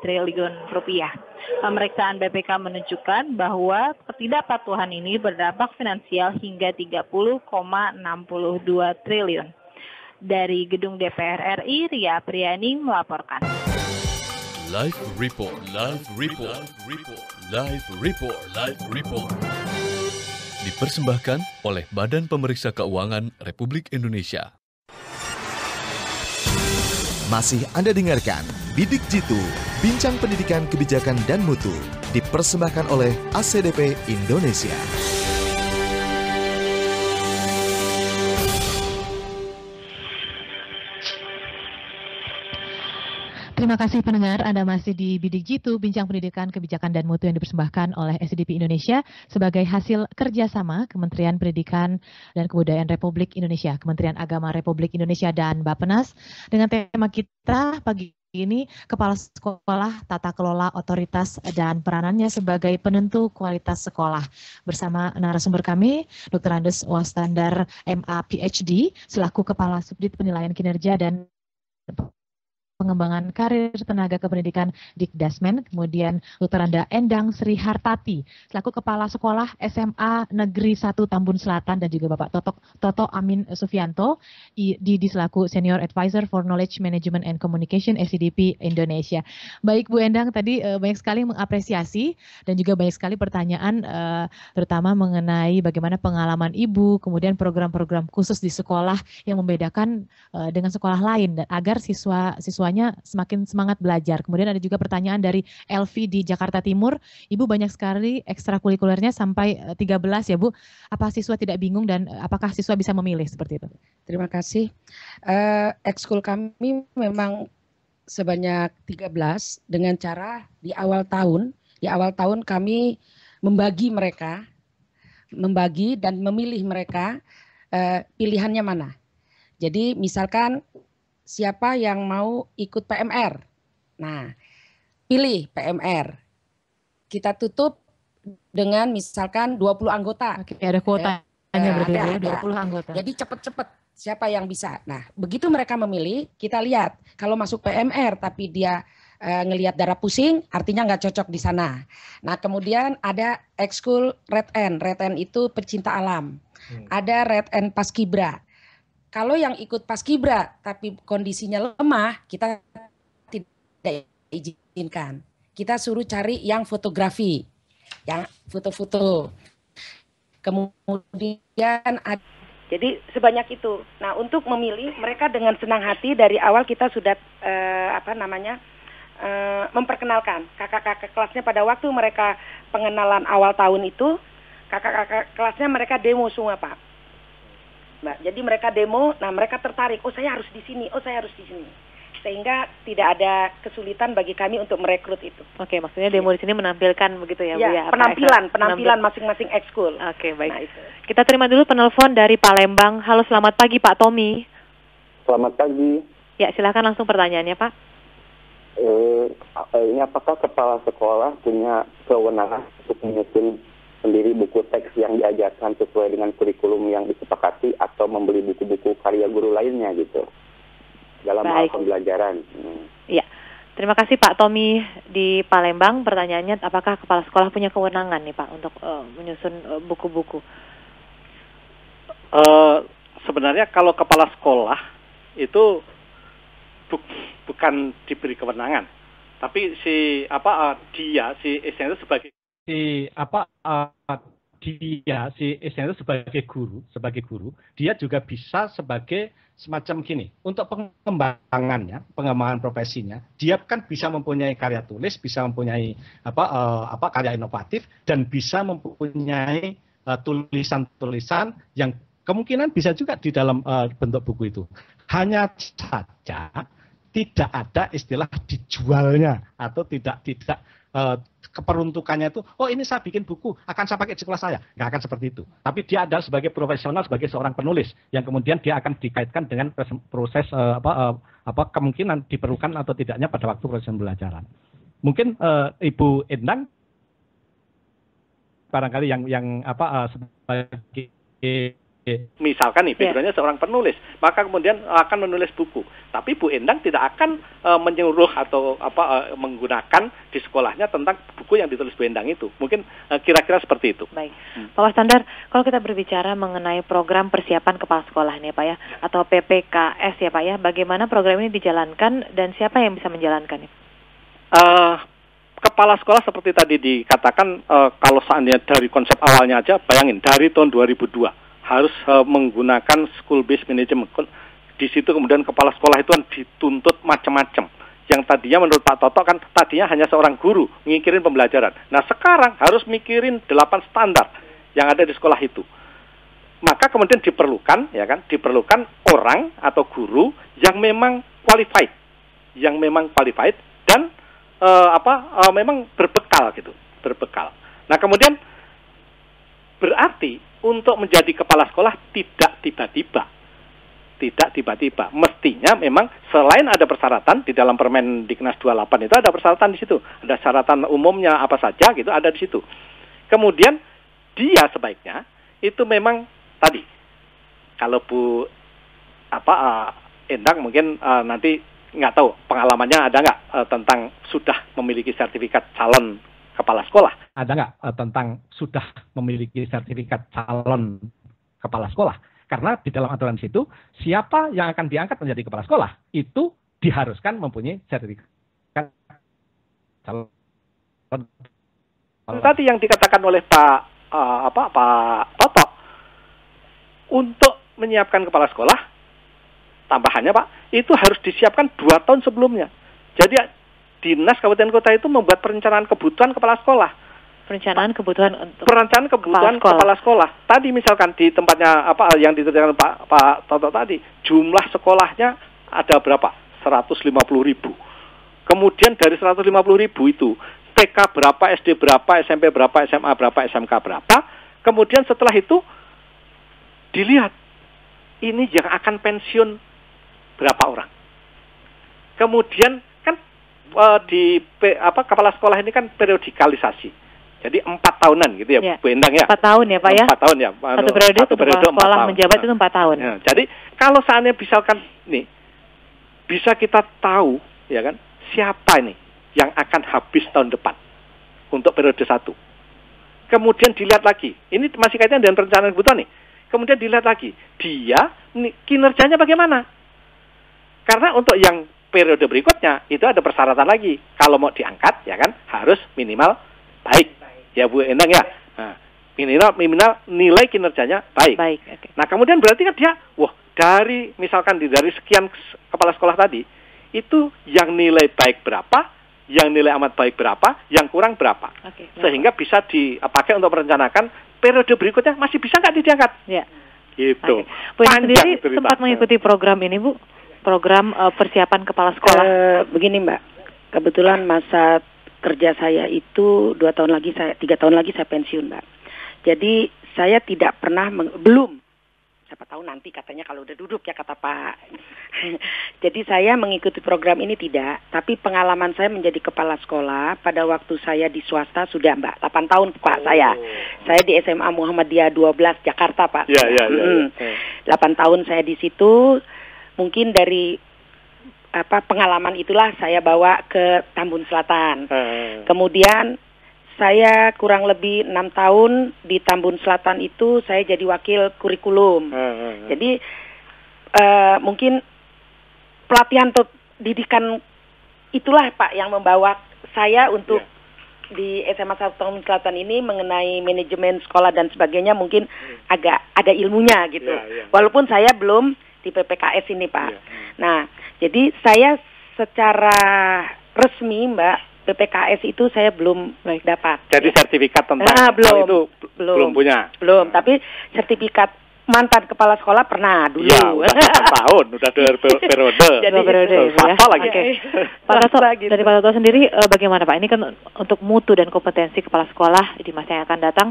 triliun rupiah. Pemeriksaan BPK menunjukkan bahwa ketidakpatuhan ini berdampak finansial hingga 30,62 triliun. Dari Gedung DPR RI, Ria Priani melaporkan. Live Report, Live Report, Live Report, Live Report. Dipersembahkan oleh Badan Pemeriksa Keuangan Republik Indonesia. Masih Anda dengarkan Bidik Jitu, Bincang Pendidikan Kebijakan dan Mutu, dipersembahkan oleh ACDP Indonesia. Terima kasih pendengar, Anda masih di Bidik Jitu, Bincang Pendidikan, Kebijakan dan Mutu yang dipersembahkan oleh ACDP Indonesia sebagai hasil kerjasama Kementerian Pendidikan dan Kebudayaan Republik Indonesia, Kementerian Agama Republik Indonesia, dan Bappenas. Dengan tema kita pagi ini, Kepala Sekolah, Tata Kelola Otoritas, dan peranannya sebagai penentu kualitas sekolah. Bersama narasumber kami, Dr. Andes Wastandar, MA PhD, selaku Kepala Subdit Penilaian Kinerja dan Pengembangan Karir Tenaga Kependidikan Dikdasmen, kemudian Dr. Endang Sri Hartati selaku Kepala Sekolah SMA Negeri 1 Tambun Selatan, dan juga Bapak Toto Amin Sufianto di selaku Senior Advisor for Knowledge Management and Communication ACDP Indonesia. Baik Bu Endang, tadi banyak sekali mengapresiasi dan juga banyak sekali pertanyaan terutama mengenai bagaimana pengalaman Ibu, kemudian program-program khusus di sekolah yang membedakan dengan sekolah lain dan agar siswanya semakin semangat belajar. Kemudian ada juga pertanyaan dari Elvi di Jakarta Timur. Ibu, banyak sekali ekstrakurikulernya sampai 13 ya Bu. Apa siswa tidak bingung dan apakah siswa bisa memilih seperti itu? Terima kasih. Ekskul kami memang sebanyak 13 dengan cara di awal tahun kami membagi dan memilih mereka pilihannya mana. Jadi misalkan siapa yang mau ikut PMR. Nah, pilih PMR. Kita tutup dengan misalkan 20 anggota. Oke, ada kuotanya berarti ya, 20 anggota. Jadi cepet-cepet siapa yang bisa. Nah, begitu mereka memilih, kita lihat kalau masuk PMR tapi dia ngelihat darah pusing, artinya nggak cocok di sana. Nah, kemudian ada ekskul Red N. Red N itu pecinta alam. Ada Red N Paskibra. Kalau yang ikut Paskibra tapi kondisinya lemah, kita tidak izinkan. Kita suruh cari yang fotografi, yang foto-foto. Kemudian jadi sebanyak itu. Nah, untuk memilih mereka dengan senang hati dari awal kita sudah memperkenalkan kakak-kakak kelasnya pada waktu mereka pengenalan awal tahun itu, kakak-kakak kelasnya mereka demo semua, Pak. Mbak, jadi mereka demo, nah mereka tertarik, oh saya harus di sini, oh saya harus di sini. Sehingga tidak ada kesulitan bagi kami untuk merekrut itu. Oke, maksudnya demo di sini menampilkan begitu ya, Bu ya? Penampilan masing-masing ekskul. Oke, baik. Nah, itu. Kita terima dulu penelpon dari Palembang. Halo, selamat pagi Pak Tommy. Selamat pagi. Ya, silakan langsung pertanyaannya, Pak. Ini apakah kepala sekolah punya kewenangan untuk menyusun sendiri buku teks yang diajarkan sesuai dengan kurikulum yang disepakati atau membeli buku-buku karya guru lainnya gitu dalam hal pembelajaran? Iya, terima kasih Pak Tommy di Palembang. Pertanyaannya, apakah kepala sekolah punya kewenangan nih Pak untuk menyusun buku-buku? Sebenarnya kalau kepala sekolah itu bukan diberi kewenangan, tapi si SN itu sebagai sebagai guru, dia juga bisa sebagai semacam gini, untuk pengembangan profesinya, dia kan bisa mempunyai karya tulis, bisa mempunyai karya inovatif, dan bisa mempunyai tulisan-tulisan yang kemungkinan bisa juga di dalam bentuk buku itu. Hanya saja tidak ada istilah dijualnya atau tidak keperuntukannya itu, oh ini saya bikin buku, akan saya pakai di sekolah saya. Nggak akan seperti itu. Tapi dia adalah sebagai profesional, sebagai seorang penulis, yang kemudian dia akan dikaitkan dengan proses kemungkinan diperlukan atau tidaknya pada waktu proses pembelajaran. Mungkin Ibu Endang barangkali yang sebagai misalkan nih backgroundnya seorang penulis, maka kemudian akan menulis buku. Tapi Bu Endang tidak akan menyuruh atau menggunakan di sekolahnya tentang buku yang ditulis Bu Endang itu. Mungkin kira-kira seperti itu. Baik, Pak Wastandar, kalau kita berbicara mengenai program persiapan kepala sekolah nih Pak ya, atau PPKS ya Pak ya, bagaimana program ini dijalankan dan siapa yang bisa menjalankan? Kepala sekolah seperti tadi dikatakan, kalau seandainya dari konsep awalnya aja, bayangin dari tahun 2002 harus menggunakan school based management. Di situ kemudian kepala sekolah itu kan dituntut macam-macam. Yang tadinya menurut Pak Toto kan tadinya hanya seorang guru mikirin pembelajaran. Nah sekarang harus mikirin 8 standar yang ada di sekolah itu. Maka kemudian diperlukan orang atau guru yang memang qualified, dan memang berbekal gitu, berbekal. Nah kemudian berarti untuk menjadi kepala sekolah tidak tiba-tiba. Mestinya memang selain ada persyaratan di dalam Permendiknas 28 itu ada persyaratan di situ. Ada syaratan umumnya apa saja gitu ada di situ. Kemudian dia sebaiknya itu memang tadi kalau Bu Endang mungkin nanti nggak tahu pengalamannya ada nggak tentang sudah memiliki sertifikat calon kepala sekolah. Ada nggak tentang sudah memiliki sertifikat calon kepala sekolah? Karena di dalam aturan situ, siapa yang akan diangkat menjadi kepala sekolah, itu diharuskan mempunyai sertifikat calon. Tadi yang dikatakan oleh Pak Toto, untuk menyiapkan kepala sekolah, tambahannya Pak, itu harus disiapkan 2 tahun sebelumnya. Jadi Dinas Kabupaten Kota itu membuat perencanaan kebutuhan kepala sekolah. Perencanaan kebutuhan kepala sekolah. Tadi misalkan di tempatnya yang diterangkan Pak Toto tadi, jumlah sekolahnya ada berapa? 150.000. Kemudian dari 150.000 itu TK berapa, SD berapa, SMP berapa, SMA berapa, SMK berapa. Kemudian setelah itu dilihat ini yang akan pensiun berapa orang. Kemudian kan kepala sekolah ini kan periodikalisasi. Jadi 4 tahunan gitu ya, Bu Endang ya. 4 tahun ya Pak ya. 4 tahun ya. Satu periode sekolah menjabat itu 4 tahun. Ya, jadi kalau seandainya misalkan nih bisa kita tahu ya kan siapa nih yang akan habis tahun depan untuk periode 1. Kemudian dilihat lagi, ini masih kaitan dengan perencanaan kebutuhan nih. Kemudian dilihat lagi, dia kinerjanya bagaimana? Karena untuk yang periode berikutnya itu ada persyaratan lagi. Kalau mau diangkat ya kan harus minimal baik. Ya Bu Endang ya. Nah, minimal nilai kinerjanya baik. Okay. Nah, kemudian berarti kan dia dari misalkan dari sekian kepala sekolah tadi, itu yang nilai baik berapa, yang nilai amat baik berapa, yang kurang berapa. Sehingga bisa dipakai untuk merencanakan periode berikutnya masih bisa nggak diangkat. Ya. Gitu. Bu sendiri sempat mengikuti program ini, Bu? Program persiapan kepala sekolah. Begini Mbak, kebetulan masa kerja saya itu 3 tahun lagi saya pensiun Mbak. Jadi saya tidak pernah belum, siapa tahu nanti katanya kalau udah duduk ya kata Pak. Jadi saya mengikuti program ini tidak, tapi pengalaman saya menjadi kepala sekolah pada waktu saya di swasta sudah Mbak, 8 tahun Pak saya. Saya di SMA Muhammadiyah 12 Jakarta Pak. 8 tahun saya di situ, mungkin dari pengalaman itulah saya bawa ke Tambun Selatan. Kemudian saya kurang lebih 6 tahun di Tambun Selatan itu saya jadi wakil kurikulum. Jadi mungkin pelatihan untuk didikan itulah Pak yang membawa saya untuk di SMA 1 Tambun Selatan ini mengenai manajemen sekolah dan sebagainya mungkin agak ada ilmunya gitu. Walaupun saya belum di PPKS ini Pak. Nah, jadi saya secara resmi Mbak PPKS itu saya belum dapat. Jadi sertifikat tentang belum punya. Belum, tapi sertifikat mantan kepala sekolah pernah dulu. Iya, udah 8 tahun, udah 2 periode. Jadi periode ya. Lagi. Pak Toto, dari Pak Toto sendiri bagaimana Pak? Ini kan untuk mutu dan kompetensi kepala sekolah di masa yang akan datang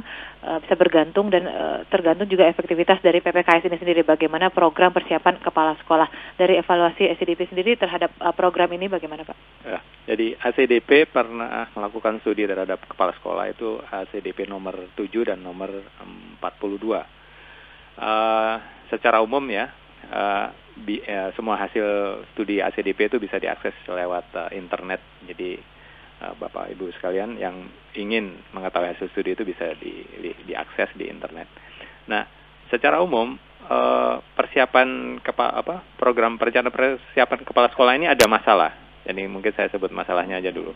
bisa bergantung dan tergantung juga efektivitas dari PPKS ini sendiri. Bagaimana program persiapan kepala sekolah dari evaluasi ACDP sendiri terhadap program ini bagaimana Pak? Ya, jadi ACDP pernah melakukan studi terhadap kepala sekolah itu ACDP nomor 7 dan nomor 42. Secara umum ya, semua hasil studi ACDP itu bisa diakses lewat internet. Jadi Bapak Ibu sekalian yang ingin mengetahui hasil studi itu bisa diakses di internet. Nah, secara umum persiapan program perencanaan persiapan kepala sekolah ini ada masalah. Jadi mungkin saya sebut masalahnya aja dulu.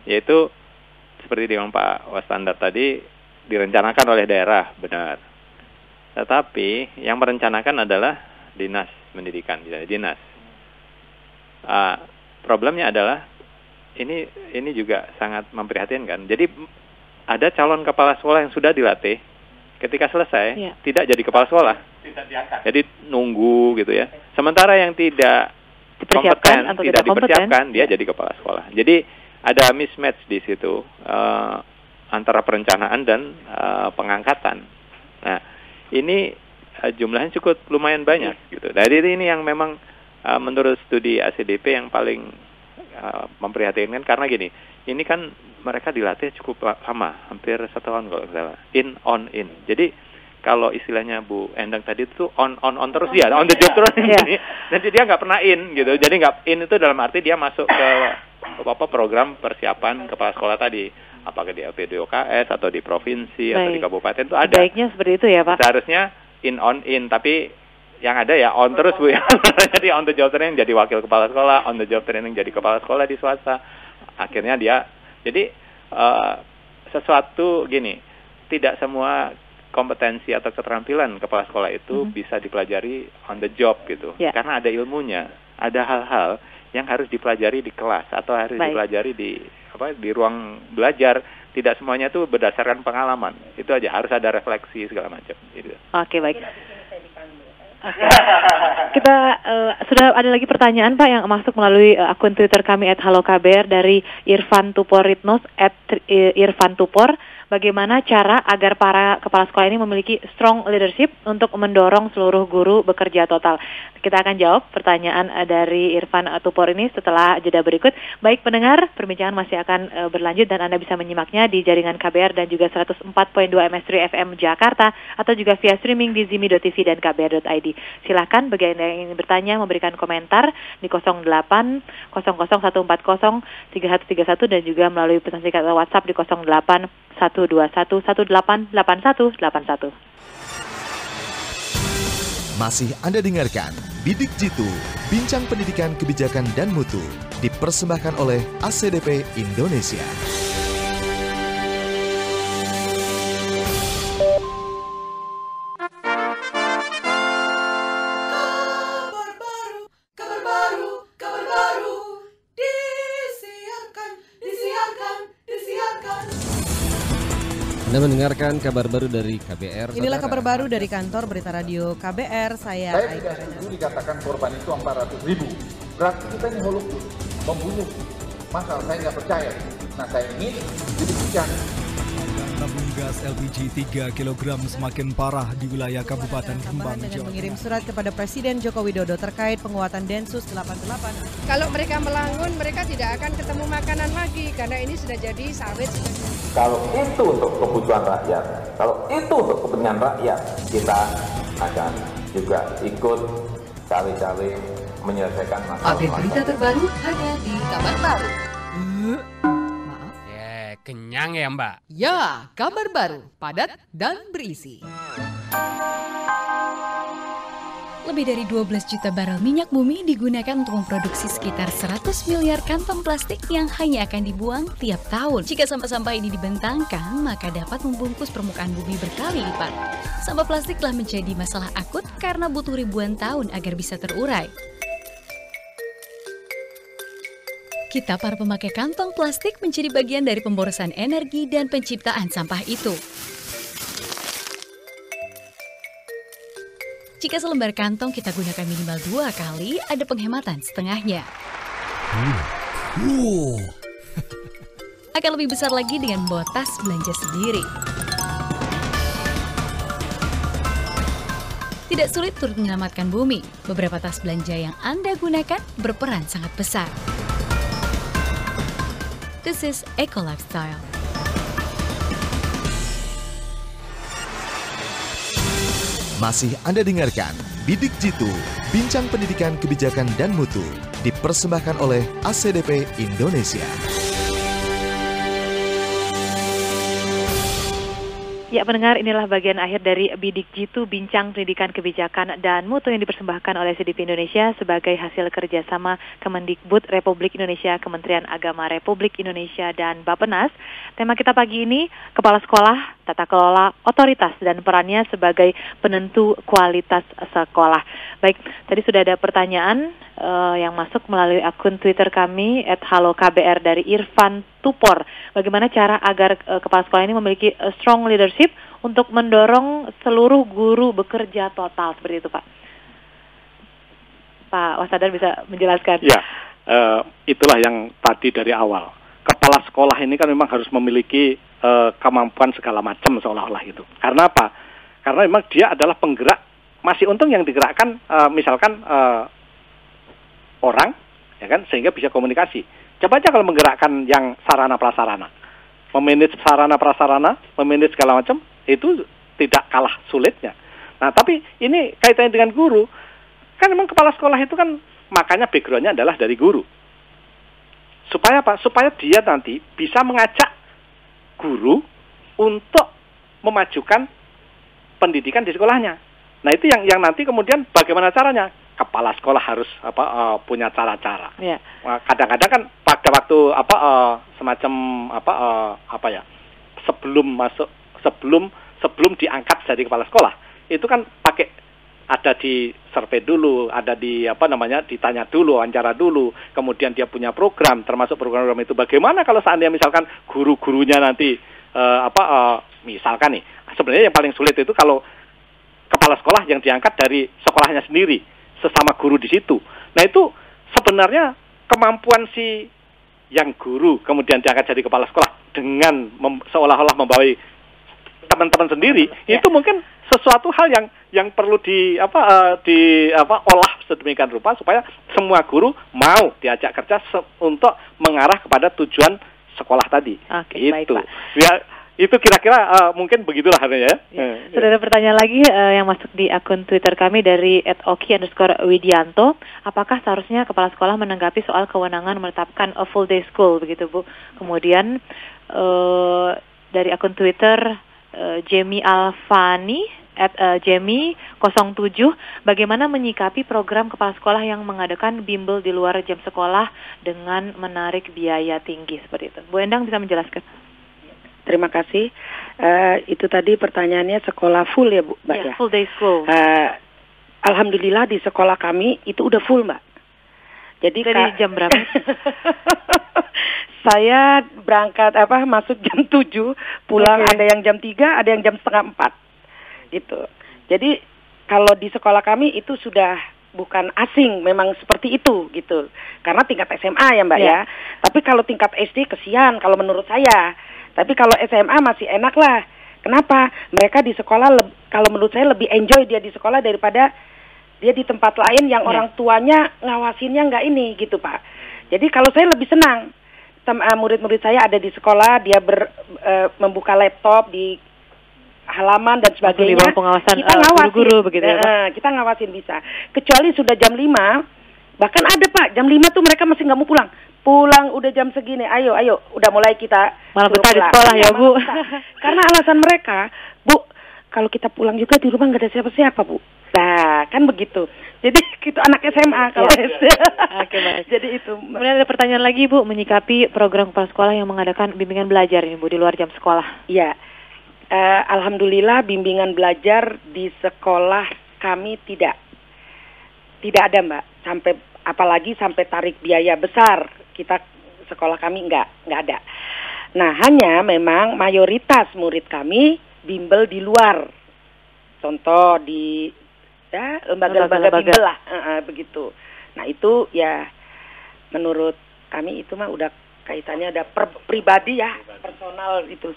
Yaitu seperti yang Pak Wastandar tadi direncanakan oleh daerah, benar. Tetapi yang merencanakan adalah dinas pendidikan, dinas. Problemnya adalah ini juga sangat memprihatinkan. Jadi ada calon kepala sekolah yang sudah dilatih, ketika selesai tidak jadi kepala sekolah, tidak diangkat. Jadi nunggu gitu ya. Sementara yang tidak kompeten, tidak dipersiapkan, dia jadi kepala sekolah. Jadi ada mismatch di situ antara perencanaan dan pengangkatan. Nah, ini jumlahnya cukup lumayan banyak gitu. Jadi ini yang memang menurut studi ACDP yang paling memprihatinkan karena gini, ini kan mereka dilatih cukup lama, hampir 1 tahun kalau nggak salah, in. Jadi kalau istilahnya Bu Endang tadi itu on terus dia, on the job terus. Jadi dia nggak pernah in gitu. Jadi nggak in itu dalam arti dia masuk ke program persiapan kepala sekolah tadi. Apakah di LPDOKS atau di provinsi atau di kabupaten itu ada. Baiknya seperti itu ya Pak. Seharusnya in, tapi yang ada ya on terus Bu ya. Jadi on the job training jadi wakil kepala sekolah, on the job training jadi kepala sekolah di swasta. Akhirnya dia, jadi sesuatu gini, tidak semua kompetensi atau keterampilan kepala sekolah itu bisa dipelajari on the job gitu. Karena ada ilmunya, ada hal-hal yang harus dipelajari di kelas atau harus dipelajari di ruang belajar. Tidak semuanya itu berdasarkan pengalaman. Itu aja, harus ada refleksi segala macam gitu. Oke, baik. Kita sudah ada lagi pertanyaan Pak yang masuk melalui akun Twitter kami @halokbr dari Irfan Tuporitnos @Irfan Tupor. bagaimana cara agar para kepala sekolah ini memiliki strong leadership untuk mendorong seluruh guru bekerja total. Kita akan jawab pertanyaan dari Irfan Tupor ini setelah jeda berikut. Baik pendengar, perbincangan masih akan berlanjut dan Anda bisa menyimaknya di jaringan KBR dan juga 104.2 MS3 FM Jakarta atau juga via streaming di zimi.tv dan kbr.id. Silakan bagi Anda yang ingin bertanya memberikan komentar di 08 00 140 3131 dan juga melalui pesan singkat WhatsApp di 08 121 18 81 81. Masih Anda dengarkan Bidik Jitu, Bincang Pendidikan Kebijakan dan Mutu, dipersembahkan oleh ACDP Indonesia. Anda mendengarkan kabar baru dari KBR. Inilah kabar baru dari kantor Berita Radio KBR. Saya tidak setuju dikatakan korban itu 400.000. Berarti kita ini holopis, membunuh. Masa saya nggak percaya. Nah saya ingin dibuktikan. Tabung gas LPG 3 kg semakin parah di wilayah Kabupaten Rembang, dengan mengirim surat kepada Presiden Joko Widodo terkait penguatan Densus 88. Kalau mereka melangun, mereka tidak akan ketemu makanan lagi karena ini sudah jadi sawit. Kalau itu untuk kebutuhan rakyat, kalau itu untuk kepentingan rakyat, kita akan juga ikut cawe-cawe menyelesaikan masalah. Update berita terbaru hanya di Kabar Baru. Kenyang ya Mbak? Ya, kabar baru, padat dan berisi. Lebih dari 12 juta barel minyak bumi digunakan untuk memproduksi sekitar 100 miliar kantong plastik yang hanya akan dibuang tiap tahun. Jika sampah-sampah ini dibentangkan, maka dapat membungkus permukaan bumi berkali lipat. Sampah plastik telah menjadi masalah akut karena butuh ribuan tahun agar bisa terurai. Kita para pemakai kantong plastik menjadi bagian dari pemborosan energi dan penciptaan sampah itu. Jika selembar kantong kita gunakan minimal 2 kali, ada penghematan setengahnya. Akan lebih besar lagi dengan membawa tas belanja sendiri. Tidak sulit turut menyelamatkan bumi. Beberapa tas belanja yang Anda gunakan berperan sangat besar. This is Eco Lifestyle. Masih Anda dengarkan Bidik Jitu, Bincang Pendidikan Kebijakan dan Mutu, dipersembahkan oleh ACDP Indonesia. Ya pendengar, inilah bagian akhir dari Bidik Jitu, Bincang Pendidikan Kebijakan dan Mutu yang dipersembahkan oleh ACDP Indonesia sebagai hasil kerjasama Kemendikbud Republik Indonesia, Kementerian Agama Republik Indonesia, dan Bappenas. Tema kita pagi ini, Kepala Sekolah, Tata Kelola, Otoritas, dan perannya sebagai penentu kualitas sekolah. Baik, tadi sudah ada pertanyaan yang masuk melalui akun Twitter kami @halokbr dari Irfan Tupor. Bagaimana cara agar kepala sekolah ini memiliki strong leadership untuk mendorong seluruh guru bekerja total seperti itu, Pak? Pak Wasadar bisa menjelaskan? Ya, itulah yang tadi dari awal. Kepala sekolah ini kan memang harus memiliki kemampuan segala macam seolah-olah itu. Karena apa? Karena memang dia adalah penggerak. Masih untung yang digerakkan misalkan orang, ya kan, sehingga bisa komunikasi. Coba aja kalau menggerakkan yang sarana prasarana, memanage sarana prasarana, memanage segala macam, itu tidak kalah sulitnya. Nah, tapi ini kaitannya dengan guru, kan memang kepala sekolah itu kan makanya backgroundnya adalah dari guru. Supaya apa? Supaya dia nanti bisa mengajak guru untuk memajukan pendidikan di sekolahnya. Nah, itu yang nanti kemudian bagaimana caranya? Kepala sekolah harus punya cara-cara. Yeah. Kadang-kadang kan pada waktu semacam sebelum diangkat jadi kepala sekolah itu kan pakai ada di survei dulu, ada di ditanya dulu, wawancara dulu, kemudian dia punya program, termasuk program-program itu bagaimana kalau seandainya misalkan guru-gurunya nanti misalkan nih, sebenarnya yang paling sulit itu kalau kepala sekolah yang diangkat dari sekolahnya sendiri, sesama guru di situ. Nah, itu sebenarnya kemampuan si yang guru kemudian diangkat jadi kepala sekolah dengan seolah-olah membawa teman-teman sendiri, itu mungkin sesuatu hal yang perlu olah sedemikian rupa supaya semua guru mau diajak kerja untuk mengarah kepada tujuan sekolah tadi. Oke, baik, Pak. Ya, itu kira-kira mungkin begitulah harusnya ya. Sudah ada pertanyaan lagi yang masuk di akun Twitter kami dari @oki_widianto. Apakah seharusnya kepala sekolah menanggapi soal kewenangan menetapkan a full day school begitu, Bu? Kemudian dari akun Twitter Jamie Alfani @Jamie07, bagaimana menyikapi program kepala sekolah yang mengadakan bimbel di luar jam sekolah dengan menarik biaya tinggi seperti itu? Bu Endang bisa menjelaskan? Terima kasih. Itu tadi pertanyaannya sekolah full ya, Bu, Mbak ya? Full day school. Alhamdulillah di sekolah kami itu udah full, Mbak. Jadi jam berapa? Saya berangkat masuk jam 7, pulang ada yang jam 3, ada yang jam setengah 4. Gitu. Jadi kalau di sekolah kami itu sudah bukan asing, memang seperti itu gitu. Karena tingkat SMA ya, Mbak ya. Tapi kalau tingkat SD kesian kalau menurut saya. Tapi kalau SMA masih enak lah. Kenapa? Mereka di sekolah kalau menurut saya lebih enjoy dia di sekolah daripada dia di tempat lain yang orang tuanya ngawasinnya nggak ini gitu, Pak. Jadi kalau saya lebih senang murid-murid saya ada di sekolah, dia membuka laptop di halaman dan sebagainya. Di bawah pengawasan kita ngawasin, guru-guru begitu ya, Pak? Kita ngawasin bisa. Kecuali sudah jam 5, bahkan ada, Pak, jam 5 tuh mereka masih nggak mau pulang. Pulang udah jam segini, ayo, udah mulai kita malah betah di sekolah ya, Bu. Karena alasan mereka, Bu, kalau kita pulang juga di rumah nggak ada siapa-siapa, Bu. Nah, kan begitu. Jadi itu anak SMA kalau SD. Oke, baik. Jadi itu. Kemudian ada pertanyaan lagi, Bu, menyikapi program kepala sekolah yang mengadakan bimbingan belajar ini, Bu, di luar jam sekolah. Iya. Alhamdulillah bimbingan belajar di sekolah kami tidak ada, Mbak. Apalagi sampai tarik biaya besar. Kita sekolah kami nggak ada. Nah, hanya memang mayoritas murid kami bimbel di luar. Contoh di lembaga-lembaga bimbel lah, begitu. Nah, itu ya menurut kami itu mah udah kaitannya ada pribadi ya, personal itu.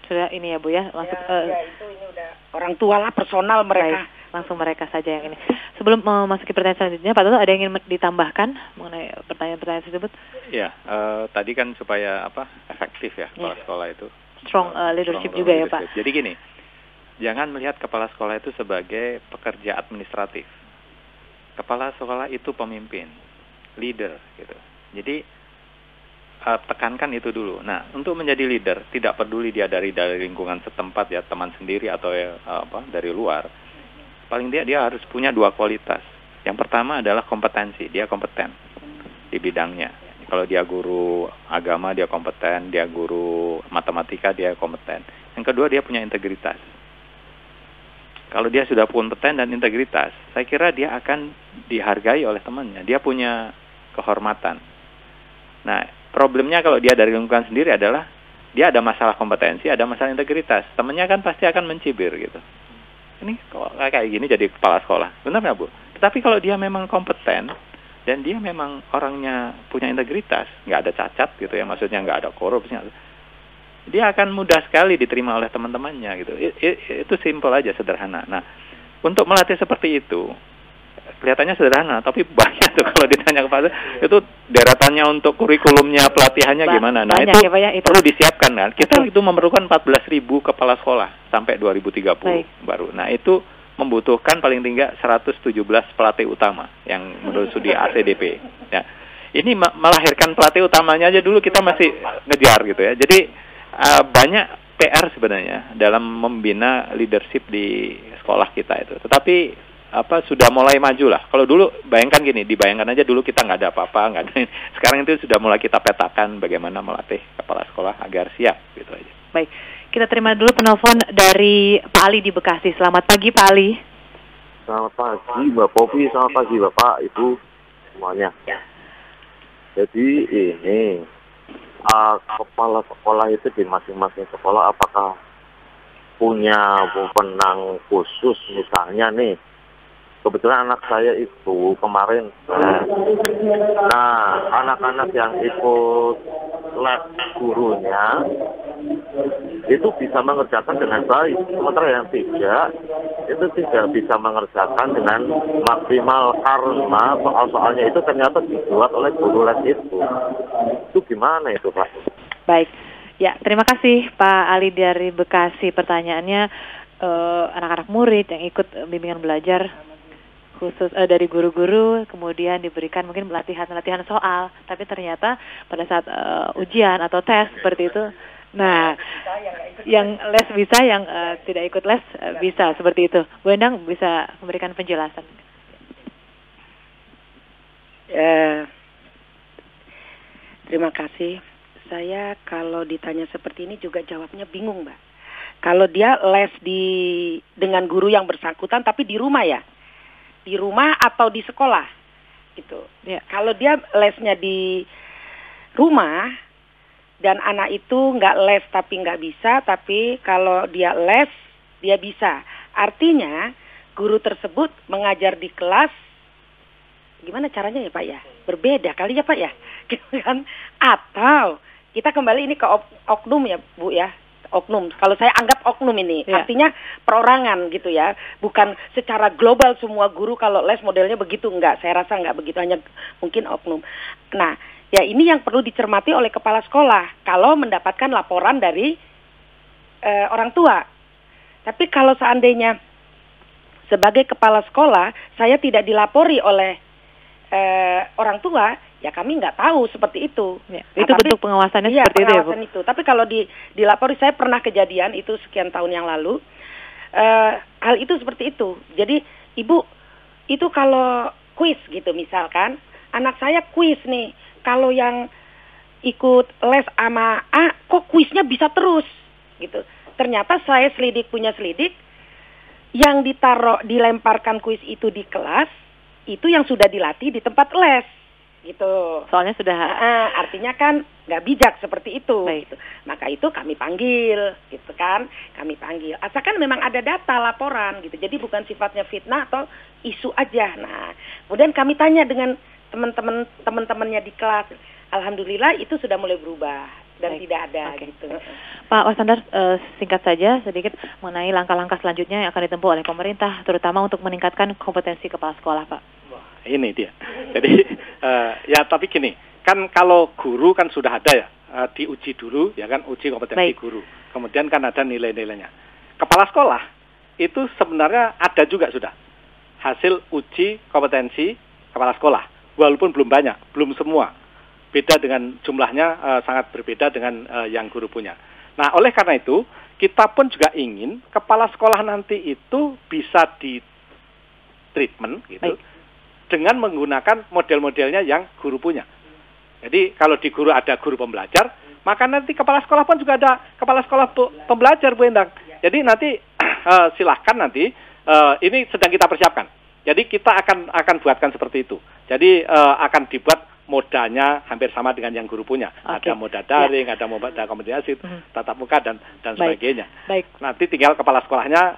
Sudah ini ya, Bu ya, masuk itu ini udah orang tua lah, personal mereka. Baik, langsung mereka saja yang ini. Sebelum memasuki pertanyaan selanjutnya, Pak Toto, ada yang ingin ditambahkan mengenai pertanyaan-pertanyaan tersebut? Ya, tadi kan supaya efektif ya kepala sekolah itu. Strong leadership juga ya, Pak. Jadi gini, jangan melihat kepala sekolah itu sebagai pekerja administratif. Kepala sekolah itu pemimpin, leader gitu. Jadi tekankan itu dulu. Nah, untuk menjadi leader, tidak peduli dia dari lingkungan setempat ya, teman sendiri atau dari luar. Paling dia harus punya 2 kualitas. Yang pertama adalah kompetensi, dia kompeten di bidangnya. Kalau dia guru agama, dia kompeten, dia guru matematika, dia kompeten. Yang kedua, dia punya integritas. Kalau dia sudah kompeten dan integritas, saya kira dia akan dihargai oleh temannya. Dia punya kehormatan. Nah, problemnya kalau dia dari lingkungan sendiri adalah dia ada masalah kompetensi, ada masalah integritas. Temannya kan pasti akan mencibir gitu. Ini kok kayak gini jadi kepala sekolah. Benar nggak, Bu? Tetapi kalau dia memang kompeten dan dia memang orangnya punya integritas, nggak ada cacat gitu ya, maksudnya nggak ada korupsi, dia akan mudah sekali diterima oleh teman-temannya gitu. Itu simpel aja, sederhana. Nah, untuk melatih seperti itu kelihatannya sederhana, tapi banyak tuh kalau ditanya kepada itu deretannya untuk kurikulumnya, pelatihannya gimana. Nah, itu perlu disiapkan kan. Kita itu memerlukan 14.000 kepala sekolah sampai 2030 baru. Nah, itu membutuhkan paling tinggi 117 pelatih utama yang menurut studi ACDP. Ya. Ini melahirkan pelatih utamanya aja dulu kita masih ngejar gitu ya. Jadi banyak PR sebenarnya dalam membina leadership di sekolah kita itu. Tetapi sudah mulai maju lah. Kalau dulu bayangkan gini, dibayangkan aja dulu kita nggak ada apa-apa, nggak ada. Sekarang itu sudah mulai kita petakan bagaimana melatih kepala sekolah agar siap gitu aja. Baik, kita terima dulu penelpon dari Pak Ali di Bekasi. Selamat pagi, Pak Ali. Selamat pagi, Mbak Popi. Selamat pagi, Bapak, Ibu semuanya. Jadi ini kepala sekolah itu di masing-masing sekolah apakah punya wewenang khusus, misalnya nih? Kebetulan anak saya itu kemarin, nah anak-anak yang ikut les gurunya itu bisa mengerjakan dengan baik, sementara yang tidak itu tidak bisa mengerjakan dengan maksimal karena soal-soalnya itu ternyata dibuat oleh guru les itu. Itu gimana itu, Pak? Baik, ya terima kasih Pak Ali dari Bekasi. Pertanyaannya anak-anak murid yang ikut bimbingan belajar khusus dari guru-guru kemudian diberikan mungkin latihan soal, tapi ternyata pada saat ujian atau tes seperti itu, nah yang les bisa, yang tidak ikut les bisa, seperti itu. Bu Endang bisa memberikan penjelasan. Terima kasih. Saya kalau ditanya seperti ini juga jawabnya bingung, Mbak. Kalau dia les dengan guru yang bersangkutan tapi di rumah ya, di rumah atau di sekolah, gitu. Ya. Kalau dia lesnya di rumah dan anak itu nggak les tapi nggak bisa, tapi kalau dia les dia bisa. Artinya guru tersebut mengajar di kelas, gimana caranya ya Pak ya? Berbeda kali ya Pak ya, gitu kan? Atau kita kembali ini ke oknum ya Bu ya, oknum. Kalau saya anggap oknum ini, artinya perorangan gitu ya, bukan secara global semua guru kalau les modelnya begitu, enggak. Saya rasa enggak begitu, hanya mungkin oknum. Nah, ya ini yang perlu dicermati oleh kepala sekolah kalau mendapatkan laporan dari orang tua. Tapi kalau seandainya sebagai kepala sekolah saya tidak dilapori oleh orang tua, ya kami nggak tahu seperti itu. Ya, itu bentuk pengawasannya seperti itu ya Bu? Itu. Tapi kalau dilapori, saya pernah kejadian itu sekian tahun yang lalu, hal itu seperti itu. Jadi Ibu, itu kalau kuis gitu misalkan, anak saya kuis nih, kalau yang ikut les sama A, kok kuisnya bisa terus gitu. Ternyata saya punya selidik, yang dilemparkan kuis itu di kelas, itu yang sudah dilatih di tempat les. Gitu. Soalnya sudah artinya kan nggak bijak seperti itu. Gitu. Maka itu kami panggil, gitu kan? Kami panggil. Asalkan memang ada data laporan, gitu. Jadi bukan sifatnya fitnah atau isu aja. Nah, kemudian kami tanya dengan teman-temannya di kelas. Alhamdulillah itu sudah mulai berubah dan tidak ada. Gitu. Pak Wasandar, singkat saja sedikit mengenai langkah-langkah selanjutnya yang akan ditempuh oleh pemerintah, terutama untuk meningkatkan kompetensi kepala sekolah, Pak. Ini dia. Jadi ya tapi gini, kan kalau guru kan sudah ada ya, diuji dulu ya kan, uji kompetensi guru. Kemudian kan ada nilai-nilainya. Kepala sekolah itu sebenarnya ada juga sudah hasil uji kompetensi kepala sekolah, walaupun belum banyak, belum semua. Beda dengan jumlahnya, sangat berbeda dengan yang guru punya. Nah, oleh karena itu kita pun juga ingin kepala sekolah nanti itu bisa di treatment gitu. Dengan menggunakan model-modelnya yang guru punya. Jadi kalau di guru ada guru pembelajar, maka nanti kepala sekolah pun juga ada kepala sekolah pembelajar, Bu Endang. Jadi nanti silahkan nanti ini sedang kita persiapkan. Jadi kita akan buatkan seperti itu. Jadi akan dibuat modanya hampir sama dengan yang guru punya. Ada moda daring, ada moda komunikasi, tatap muka dan sebagainya. Nanti tinggal kepala sekolahnya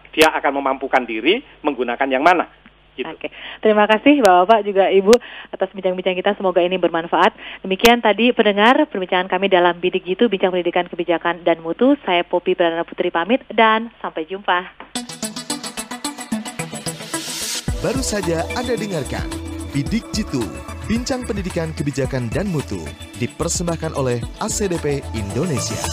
dia akan memampukan diri menggunakan yang mana. Gitu. Oke, terima kasih Bapak-Bapak juga Ibu atas bincang-bincang kita, semoga ini bermanfaat. Demikian tadi pendengar perbincangan kami dalam Bidik Jitu, Bincang Pendidikan, Kebijakan, dan Mutu. Saya Poppy Pradana Putri pamit dan sampai jumpa. Baru saja Anda dengarkan Bidik Jitu, Bincang Pendidikan, Kebijakan, dan Mutu, dipersembahkan oleh ACDP Indonesia.